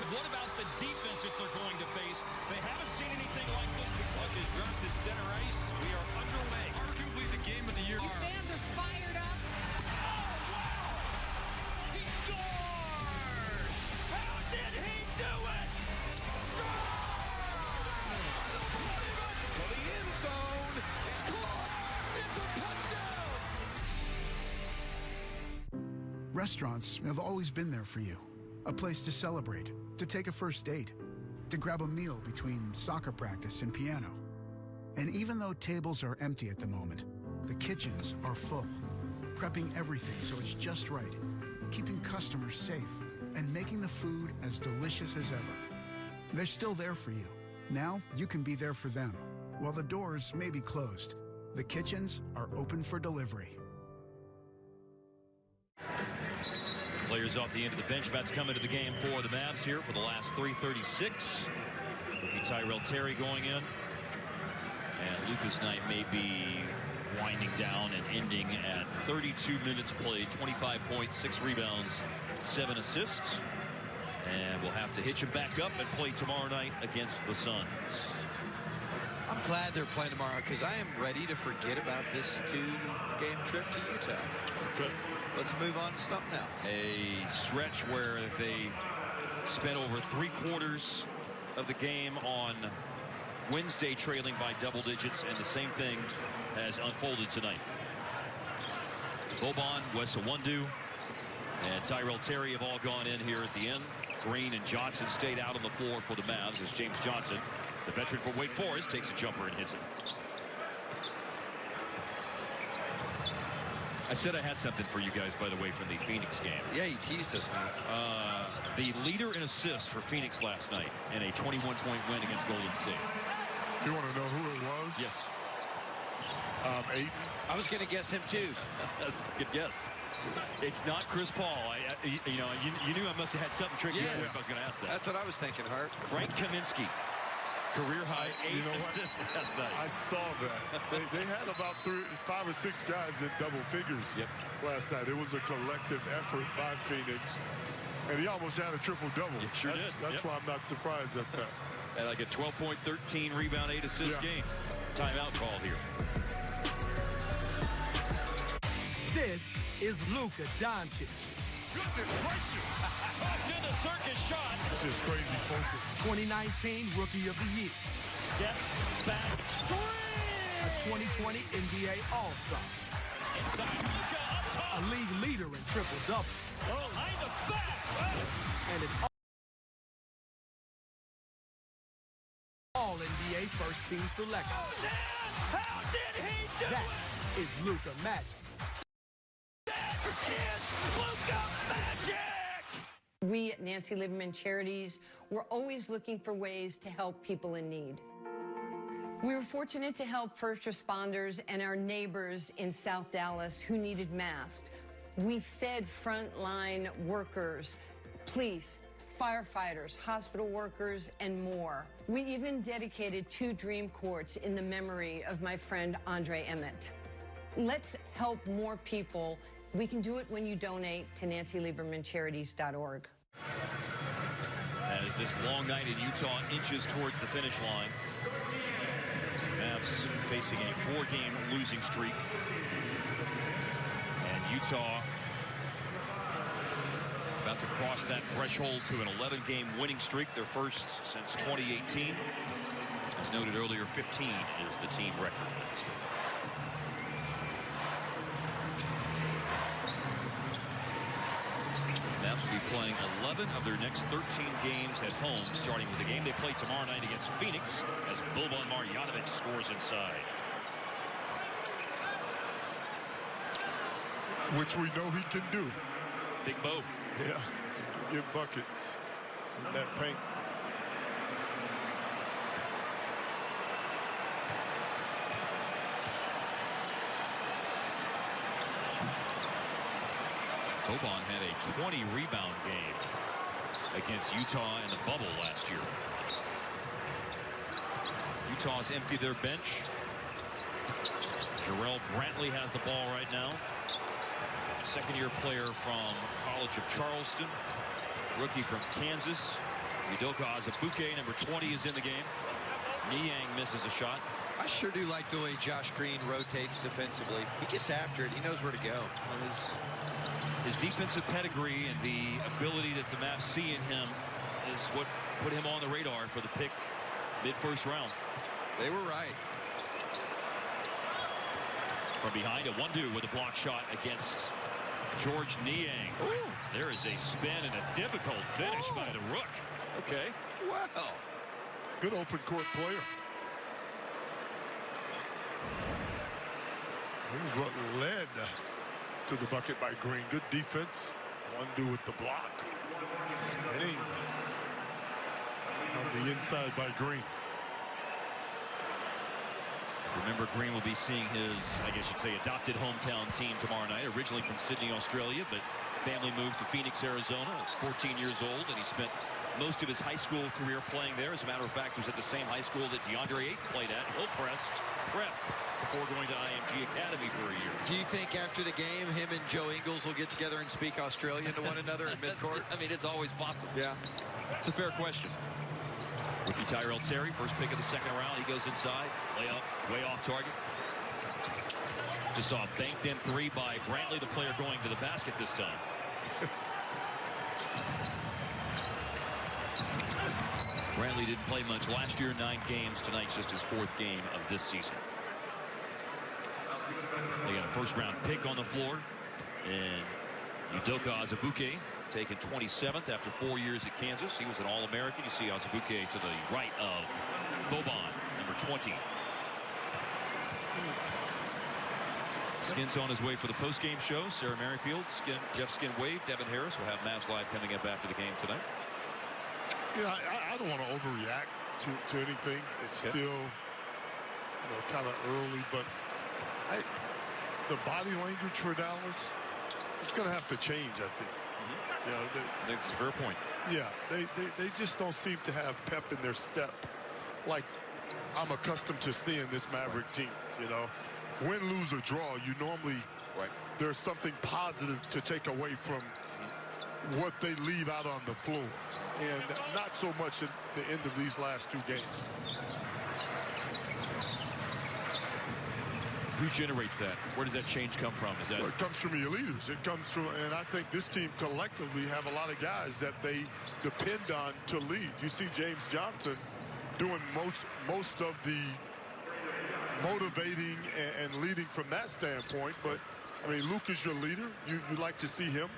What about the defense that they're going to face? They haven't seen anything like this. The puck is dropped at center ice. We are underway. Arguably the game of the year. These fans are fired up. Oh, wow! He scores! How did he do it? To the end zone. It's caught. It's a touchdown. Restaurants have always been there for you. A place to celebrate, to take a first date, to grab a meal between soccer practice and piano. And even though tables are empty at the moment, the kitchens are full, prepping everything so it's just right, keeping customers safe, and making the food as delicious as ever. They're still there for you. Now you can be there for them. While the doors may be closed, the kitchens are open for delivery. Players off the end of the bench about to come into the game for the Mavs here for the last 3:36. Rookie Tyrell Terry going in. And Luka's night may be winding down and ending at 32 minutes played, 25 points, 6 rebounds, 7 assists. And we'll have to hitch him back up and play tomorrow night against the Suns. I'm I'm glad they're playing tomorrow because I am ready to forget about this 2-game trip to Utah. Good. Let's move on to something else. A stretch where they spent over 3/4 of the game on Wednesday trailing by double digits, and the same thing has unfolded tonight. Boban, Wes Iwundu, and Tyrell Terry have all gone in here at the end. Green and Johnson stayed out on the floor for the Mavs as James Johnson, the veteran for Wake Forest, takes a jumper and hits it. I said I had something for you guys, by the way, from the Phoenix game. Yeah, you teased us, man. The leader in assists for Phoenix last night in a 21-point win against Golden State. You want to know who it was? Yes. Ayton. I was going to guess him, too. That's a good guess. It's not Chris Paul. You knew I must have had something tricky for you if I was going to ask that. That's what I was thinking, Hart. Frank Kaminsky, career high 8 assists last night. I saw that. they had about 5 or 6 guys in double figures last night. It was a collective effort by Phoenix, and he almost had a triple-double. Sure did. That's why I'm not surprised at that. And like a 12-point, 13 rebound, 8 assist game. Timeout called here. This is Luka Doncic. Goodness gracious. Tossed in the circus shot. It's just crazy focus. 2019 Rookie of the Year. Step back three. A 2020 NBA All-Star. Inside Luka up top. A league leader in triple-doubles. Behind the back. And an All-NBA first-team selection. How did he do it? That is Luka Magic. Luka Magic! We at Nancy Lieberman Charities, we're always looking for ways to help people in need. We were fortunate to help first responders and our neighbors in South Dallas who needed masks. We fed frontline workers, police, firefighters, hospital workers, and more. We even dedicated 2 dream courts in the memory of my friend Andre Emmett. Let's help more people. We can do it when you donate to NancyLiebermanCharities.org. As this long night in Utah inches towards the finish line, Mavs facing a 4-game losing streak. And Utah about to cross that threshold to an 11-game winning streak, their first since 2018. As noted earlier, 15 is the team record. Mavs will be playing 11 of their next 13 games at home, starting with the game they play tomorrow night against Phoenix as Boban Marjanovic scores inside. Which we know he can do. Big Bo. Yeah, he can give buckets in that paint. Boban had a 20-rebound game against Utah in the bubble last year. Utah's emptied their bench. Jarrell Brantley has the ball right now. Second-year player from College of Charleston. Rookie from Kansas. Udoka Azubuike, number 20, is in the game. Niang misses a shot. I sure do like the way Josh Green rotates defensively. He gets after it. He knows where to go. Well, his defensive pedigree and the ability that the Mavs see in him is what put him on the radar for the pick mid-first round. They were right. From behind, Iwundu with a block shot against George Niang. Ooh. There is a spin and a difficult finish by the Rook. Okay. Wow. Good open court player. Here's what led to the bucket by Green. Good defense. Iwundu with the block. Spinning on the inside by Green. Remember, Green will be seeing his, I guess you'd say, adopted hometown team tomorrow night. Originally from Sydney, Australia, but family moved to Phoenix, Arizona at 14 years old, and he spent most of his high school career playing there. As a matter of fact, he was at the same high school that DeAndre Ayton played at, Hillcrest Prep, before going to IMG Academy for a year. Do you think after the game, him and Joe Ingles will get together and speak Australian to one another in midcourt? I mean, it's always possible. Yeah. It's a fair question. Rookie Tyrell Terry, first pick of the second round. He goes inside. Layup, way off target. Just saw a banked in three by Brantley, the player going to the basket this time. Brantley didn't play much last year, 9 games. Tonight's just his 4th game of this season. They got a first-round pick on the floor. And Udoka Azubuike, taken 27th after 4 years at Kansas. He was an All-American. You see Azubuike to the right of Boban, number 20. Skin's on his way for the post-game show. Sarah Merrifield, Jeff Skin Wade, Devin Harris will have Mavs Live coming up after the game tonight. Yeah, I don't want to overreact to anything. It's still, kind of early, but the body language for Dallas, it's going to have to change, I think. That's a fair point. Yeah, they just don't seem to have pep in their step like I'm accustomed to seeing this Maverick team. Win, lose, or draw, you normally, there's something positive to take away from what they leave out on the floor. And not so much at the end of these last 2 games. Who generates that? Where does that change come from? Is that it comes from your leaders. It comes from, and I think this team collectively have a lot of guys that they depend on to lead. You see James Johnson doing most of the motivating and leading from that standpoint. But I mean, Luke is your leader. You like to see him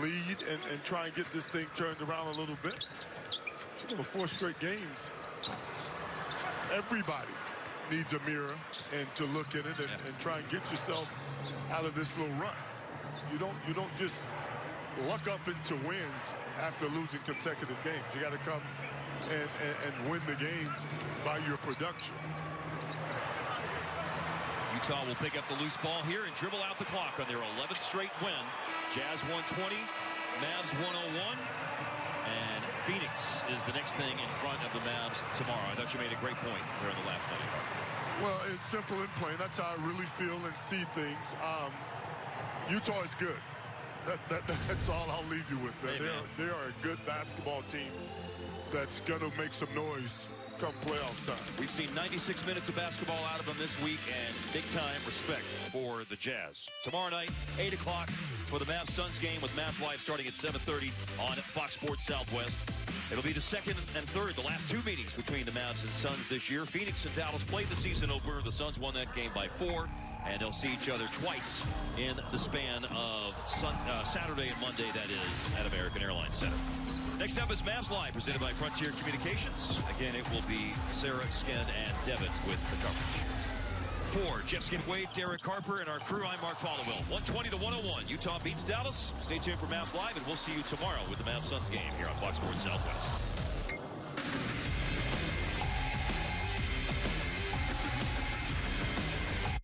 lead and try and get this thing turned around a little bit. 4 straight games. Everybody needs a mirror and to look in it and try and get yourself out of this little run. You don't just luck up into wins after losing consecutive games. You got to come and win the games by your production. Utah will pick up the loose ball here and dribble out the clock on their 11th straight win. Jazz 120, Mavs 101. And Phoenix is the next thing in front of the Mavs tomorrow. I thought you made a great point there in the last minute. Well, it's simple and plain. That's how I really feel and see things. Utah is good. That's all I'll leave you with, man. They are a good basketball team that's going to make some noise come playoff time. We've seen 96 minutes of basketball out of them this week, and big-time respect for the Jazz. Tomorrow night, 8 o'clock for the Mavs-Suns game with Mavs Live starting at 7:30 on Fox Sports Southwest. It'll be the second and third, the last 2 meetings between the Mavs and Suns this year. Phoenix and Dallas played the season opener. The Suns won that game by 4, and they'll see each other twice in the span of Saturday and Monday, that is, at American Airlines Center. Next up is Mavs Live, presented by Frontier Communications. Again, it will be Sarah, Skin, and Devin with the coverage. For Jeff Skin Wade, Derek Harper, and our crew, I'm Mark Followell. 120-101. Utah beats Dallas. Stay tuned for Mavs Live, and we'll see you tomorrow with the Mavs Suns game here on Fox Sports Southwest.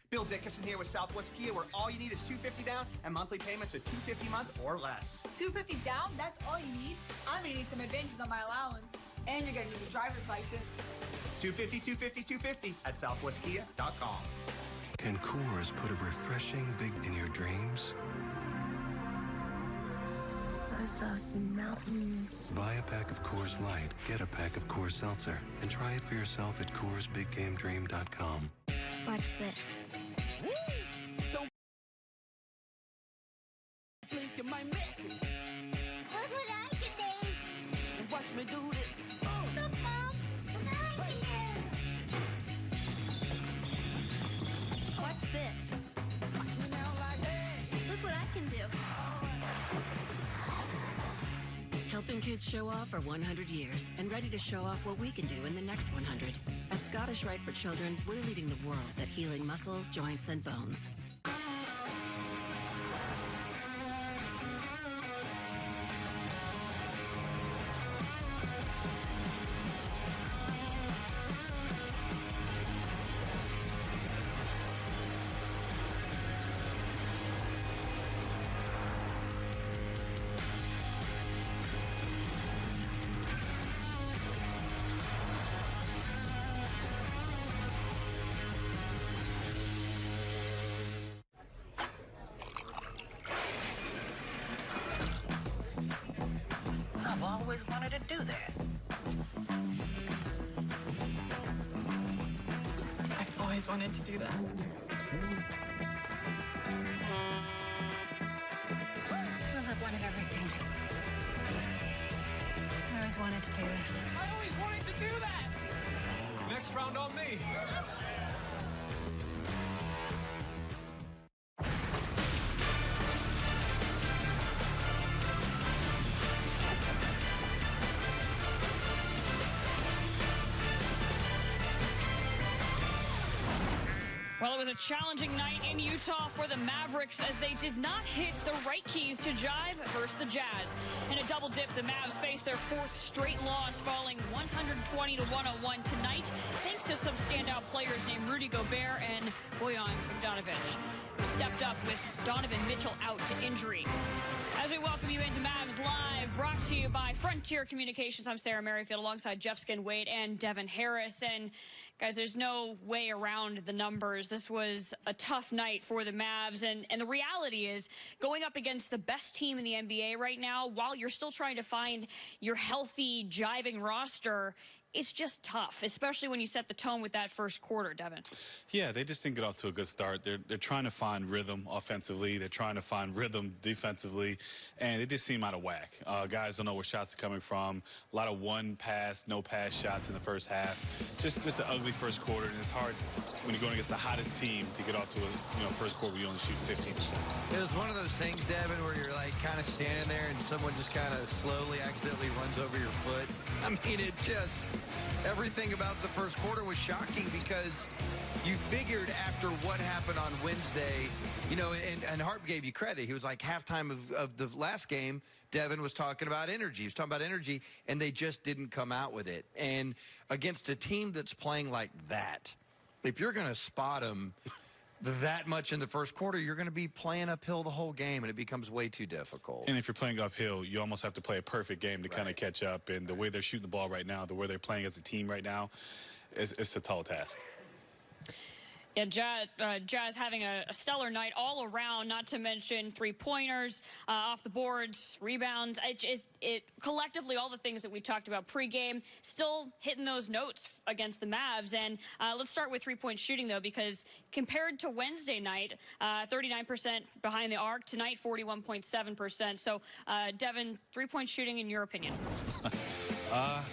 Bill Dickinson here with Southwest Kia, where all you need is $250 down and monthly payments of $250 a month or less. $250 down? That's all you need? I'm gonna need some advances on my allowance. And you're gonna need a driver's license. $250 at southwestkia.com. Can Coors put a refreshing big in your dreams? I saw some mountains. Buy a pack of Coors Light, get a pack of Coors Seltzer, and try it for yourself at CoorsBigGameDream.com. Watch this. Don't blink, you might miss it. Look what I can do. And watch me do this. Look, Mom. Watch this. Look what I can do. Helping kids show off for 100 years and ready to show off what we can do in the next 100. At Scottish Rite for Children, we're leading the world at healing muscles, joints, and bones. I've always wanted to do that. wanted to do that. We'll have one of everything. I always wanted to do this. I always wanted to do that. Next round on me. Well, it was a challenging night in Utah for the Mavericks as they did not hit the right keys to jive versus the Jazz. In a double dip, the Mavs faced their fourth straight loss, falling 120-101 tonight, thanks to some standout players named Rudy Gobert and Bojan Bogdanovic, who stepped up with Donovan Mitchell out to injury. As we welcome you into Mavs Live, brought to you by Frontier Communications, I'm Sarah Merrifield alongside Jeff Skin-Wade and Devin Harris. And guys, there's no way around the numbers. This was a tough night for the Mavs. And the reality is, going up against the best team in the NBA right now, while you're still trying to find your healthy, jiving roster, it's just tough, especially when you set the tone with that first quarter, Devin. Yeah, they just didn't get off to a good start. They're trying to find rhythm offensively. They're trying to find rhythm defensively, and they just seem out of whack. Guys don't know where shots are coming from. A lot of one pass, no pass shots in the first half. Just an ugly first quarter, and it's hard when you're going against the hottest team to get off to a first quarter where you only shoot 15%. It was one of those things, Devin, where you're like kind of standing there and someone just kind of slowly accidentally runs over your foot. I mean, it just... Everything about the first quarter was shocking because you figured after what happened on Wednesday, you know, and Harp gave you credit. He was like, halftime of the last game, Devin was talking about energy. He was talking about energy, and they just didn't come out with it. And against a team that's playing like that, if you're going to spot them that much in the first quarter, you're going to be playing uphill the whole game, and it becomes way too difficult. And if you're playing uphill, you almost have to play a perfect game to kind of catch up. And the way they're shooting the ball right now, the way they're playing as a team right now, it's a tall task. Yeah, Jazz having a stellar night all around, not to mention three-pointers, off the boards, rebounds. It collectively, all the things that we talked about pregame, still hitting those notes against the Mavs. And let's start with three-point shooting, though, because compared to Wednesday night, 39% behind the arc. Tonight, 41.7%. So, Devin, three-point shooting, in your opinion?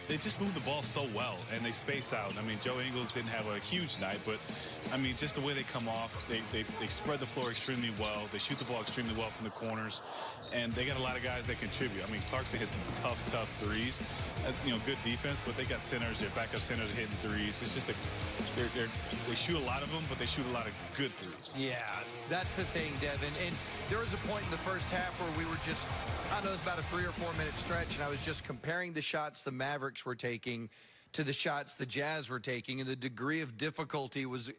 They just move the ball so well, and they space out. I mean, Joe Ingles didn't have a huge night, but, I mean, just the way they come off, they spread the floor extremely well. They shoot the ball extremely well from the corners, and they got a lot of guys that contribute. I mean, Clarkson hit some tough threes. You know, good defense, but they got centers. Their backup centers are hitting threes. It's just they shoot a lot of them, but they shoot a lot of good threes. Yeah, that's the thing, Devin. And there was a point in the first half where we were just, I don't know, it was about a 3 or 4 minute stretch, and I was just comparing the shots the Mavericks were taking to the shots the Jazz were taking, and the degree of difficulty was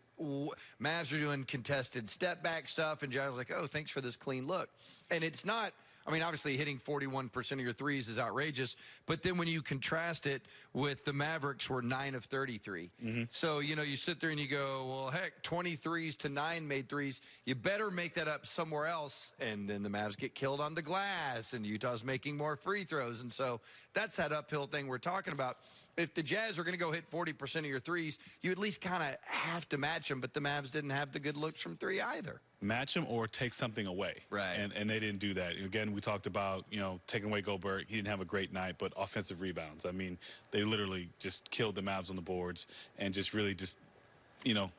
Mavs are doing contested step back stuff, and Jazz was like, oh, thanks for this clean look. And it's not, I mean, obviously hitting 41% of your threes is outrageous, but then when you contrast it with the Mavericks were 9 of 33. So, you know, you sit there and you go, well, heck, 23s to 9 made threes. You better make that up somewhere else. And then the Mavs get killed on the glass, and Utah's making more free throws. And so that's that uphill thing we're talking about. If the Jazz are going to go hit 40% of your threes, you at least kind of have to match them, but the Mavs didn't have the good looks from three either. Match them or take something away. Right. And they didn't do that. Again, we talked about, you know, taking away Gobert. He didn't have a great night, but offensive rebounds. I mean, they literally just killed the Mavs on the boards and just really just, you know,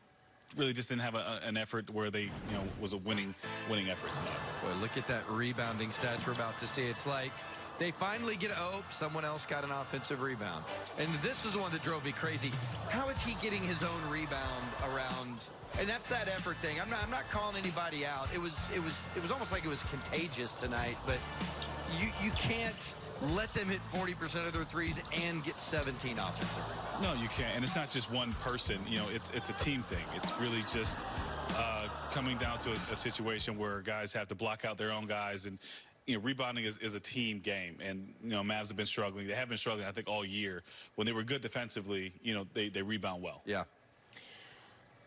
really just didn't have an effort where they, you know, was a winning effort tonight. Boy, look at that rebounding stats we're about to see. It's like they finally get, oh, someone else got an offensive rebound. And this was the one that drove me crazy. How is he getting his own rebound around? And that's that effort thing. I'm not calling anybody out. It was almost like it was contagious tonight, but you can't let them hit 40% of their threes and get 17 offensive rebounds. No, you can't. And it's not just one person. You know, it's a team thing. It's really just coming down to a situation where guys have to block out their own guys, and you know, rebounding is a team game, and you know, Mavs have been struggling. They have been struggling, I think, all year. When they were good defensively, you know, they rebound well. Yeah.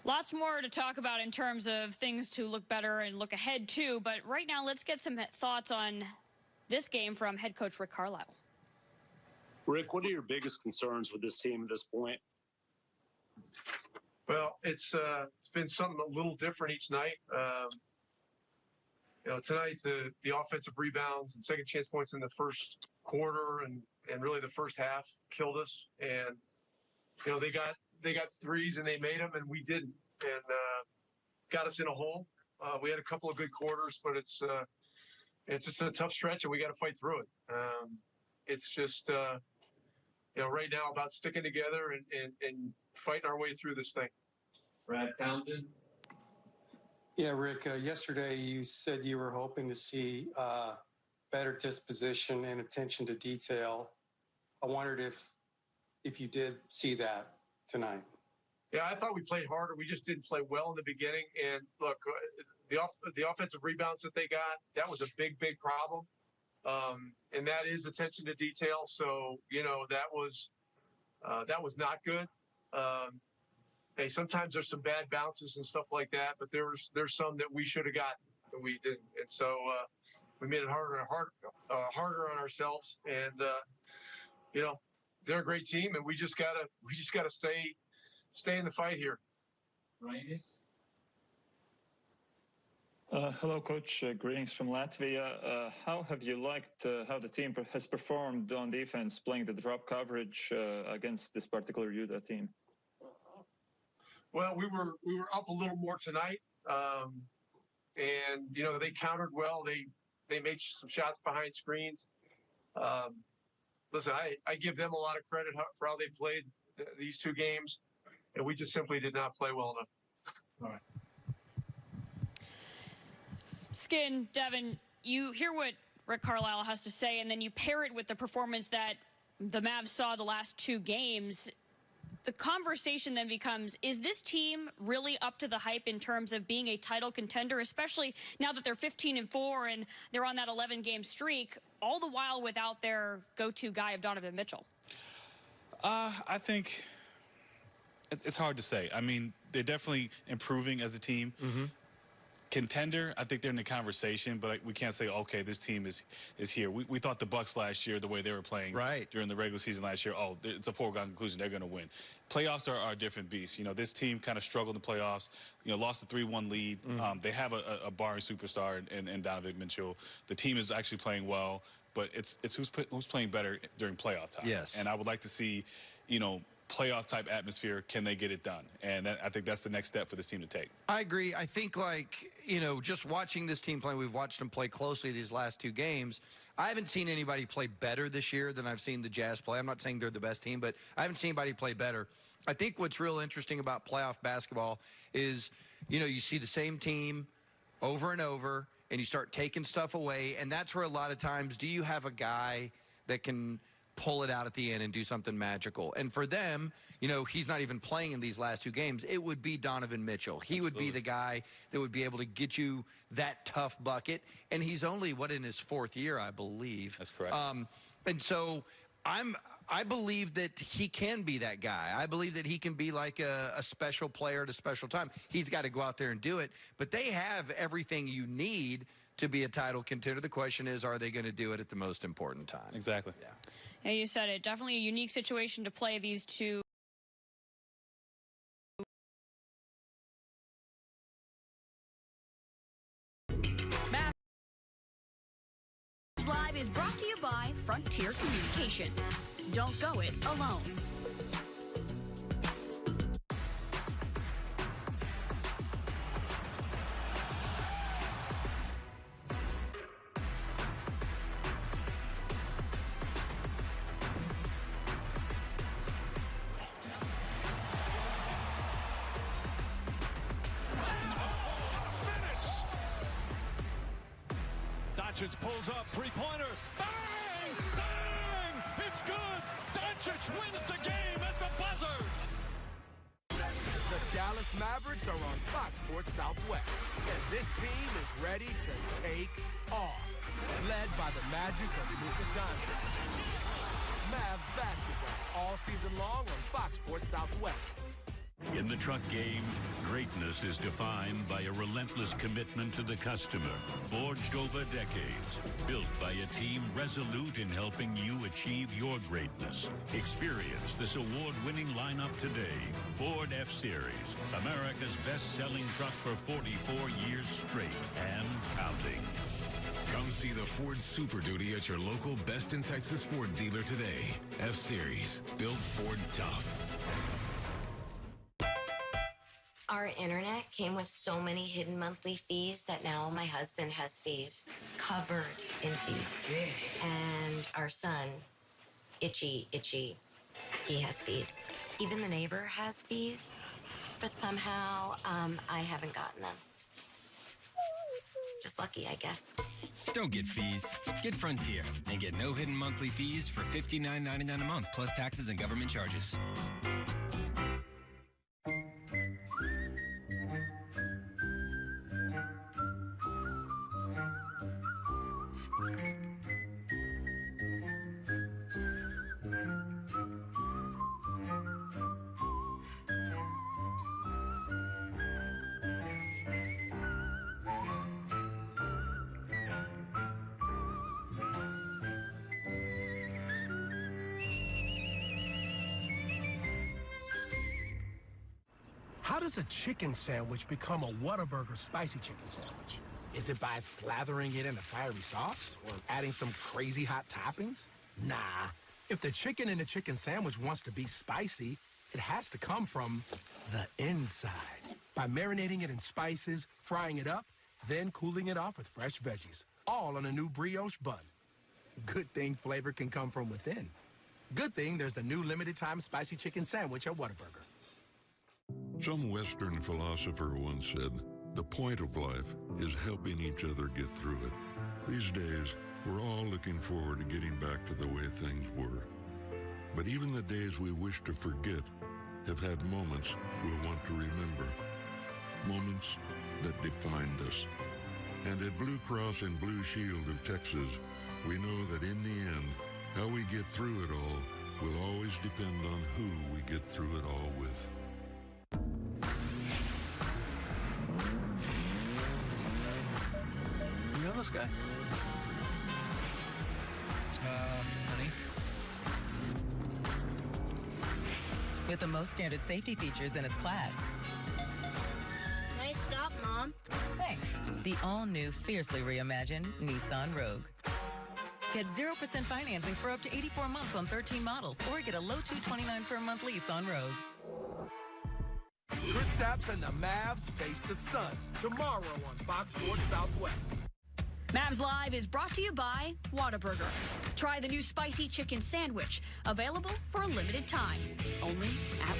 Lots more to talk about in terms of things to look better and look ahead to, but right now let's get some thoughts on this game from head coach Rick Carlisle. Rick, what are your biggest concerns with this team at this point? Well, it's been something a little different each night. Tonight the offensive rebounds and second chance points in the first quarter and really the first half killed us. And they got threes and they made them and we didn't, and got us in a hole. We had a couple of good quarters, but it's just a tough stretch and we got to fight through it. It's just right now about sticking together and fighting our way through this thing. Brad Townsend. Yeah, Rick, yesterday you said you were hoping to see better disposition and attention to detail. I wondered if you did see that tonight. Yeah, I thought we played harder. We just didn't play well in the beginning. And look, the offensive rebounds that they got, that was a big problem. And that is attention to detail. So, that was not good. Hey, sometimes there's some bad bounces and stuff like that, but there's some that we should have gotten that we didn't. And so we made it harder on ourselves. And they're a great team, and we just gotta stay in the fight here. Ryanus. Hello, Coach. Greetings from Latvia. How have you liked how the team has performed on defense, playing the drop coverage against this particular Utah team? Well, we were up a little more tonight, and they countered well. They made some shots behind screens. Listen, I give them a lot of credit for how they played these two games, and we just simply did not play well enough. All right. Skin, Devin, you hear what Rick Carlisle has to say, and then you pair it with the performance that the Mavs saw the last two games. The conversation then becomes, is this team really up to the hype in terms of being a title contender, especially now that they're 15-4 and they're on that 11-game streak, all the while without their go-to guy of Donovan Mitchell? I think it's hard to say. I mean, they're definitely improving as a team. Mm-hmm. Contender, I think they're in the conversation, but we can't say, okay, this team is here. We thought the Bucks last year, the way they were playing during the regular season last year, it's a foregone conclusion they're going to win. Playoffs are a different beast. This team kind of struggled in the playoffs, lost a 3-1 lead. Mm-hmm. They have a barring superstar in Donovan Mitchell. The team is actually playing well, but it's who's playing better during playoff time. Yes. And I would like to see, playoff type atmosphere. Can they get it done? And I think that's the next step for this team to take. I agree. I think just watching this team play, we've watched them play closely these last two games. I haven't seen anybody play better this year than I've seen the Jazz play. I'm not saying they're the best team, but I haven't seen anybody play better. I think what's real interesting about playoff basketball is, you see the same team over and over and you start taking stuff away. And that's where a lot of times, do you have a guy that can pull it out at the end and do something magical? And for them, he's not even playing in these last two games. It would be Donovan Mitchell. He would be the guy that would be able to get you that tough bucket. And he's only, in his fourth year, I believe. That's correct. And so I believe that he can be that guy. I believe that he can be like a special player at a special time. He's got to go out there and do it. But they have everything you need to be a title contender. The question is, are they going to do it at the most important time? Exactly. Yeah. Yeah, you said it. Definitely a unique situation to play these two. Live is brought to you by Frontier Communications. Don't go it alone. Doncic pulls up, three-pointer, bang! Bang! It's good! Doncic wins the game at the buzzer! The Dallas Mavericks are on Fox Sports Southwest, and this team is ready to take off, led by the magic of Luka Doncic. Mavs basketball all season long on Fox Sports Southwest. In the truck game, greatness is defined by a relentless commitment to the customer, forged over decades, built by a team resolute in helping you achieve your greatness. Experience this award-winning lineup today. Ford F-Series, America's best-selling truck for 44 years straight and counting. Come see the Ford Super Duty at your local Best in Texas Ford dealer today. F-Series, built Ford tough. Our internet came with so many hidden monthly fees that now my husband has fees covered in fees. And our son, Itchy, he has fees. Even the neighbor has fees, but somehow I haven't gotten them. Just lucky, I guess. Don't get fees. Get Frontier and get no hidden monthly fees for $59.99 a month plus taxes and government charges. How does a chicken sandwich become a Whataburger spicy chicken sandwich? Is it by slathering it in a fiery sauce or adding some crazy hot toppings? Nah. If the chicken in the chicken sandwich wants to be spicy, it has to come from the inside. By marinating it in spices, frying it up, then cooling it off with fresh veggies, all on a new brioche bun. Good thing flavor can come from within. Good thing there's the new limited-time spicy chicken sandwich at Whataburger. Some Western philosopher once said, the point of life is helping each other get through it. These days, we're all looking forward to getting back to the way things were. But even the days we wish to forget have had moments we'll want to remember. Moments that defined us. And at Blue Cross and Blue Shield of Texas, we know that in the end, how we get through it all will always depend on who we get through it all with. You know this guy? Honey. With the most standard safety features in its class. Nice stop, Mom. Thanks. The all-new, fiercely reimagined Nissan Rogue. Get 0% financing for up to 84 months on 13 models, or get a low $229 per month lease on Rogue. Kristaps and the Mavs face the Sun tomorrow on Fox Sports Southwest. Mavs Live is brought to you by Whataburger. Try the new spicy chicken sandwich, available for a limited time, only at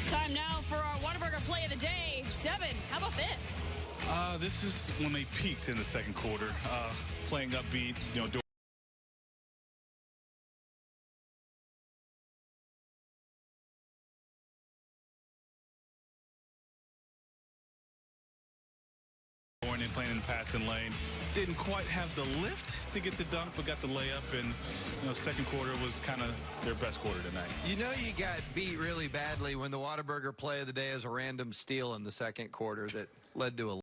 Time now for our Whataburger play of the day. Devin, how about this? This is when they peaked in the second quarter, playing upbeat, doing and playing in the passing lane. Didn't quite have the lift to get the dunk, but got the layup. And second quarter was kind of their best quarter tonight. You know you got beat really badly when the Whataburger play of the day is a random steal in the second quarter that led to a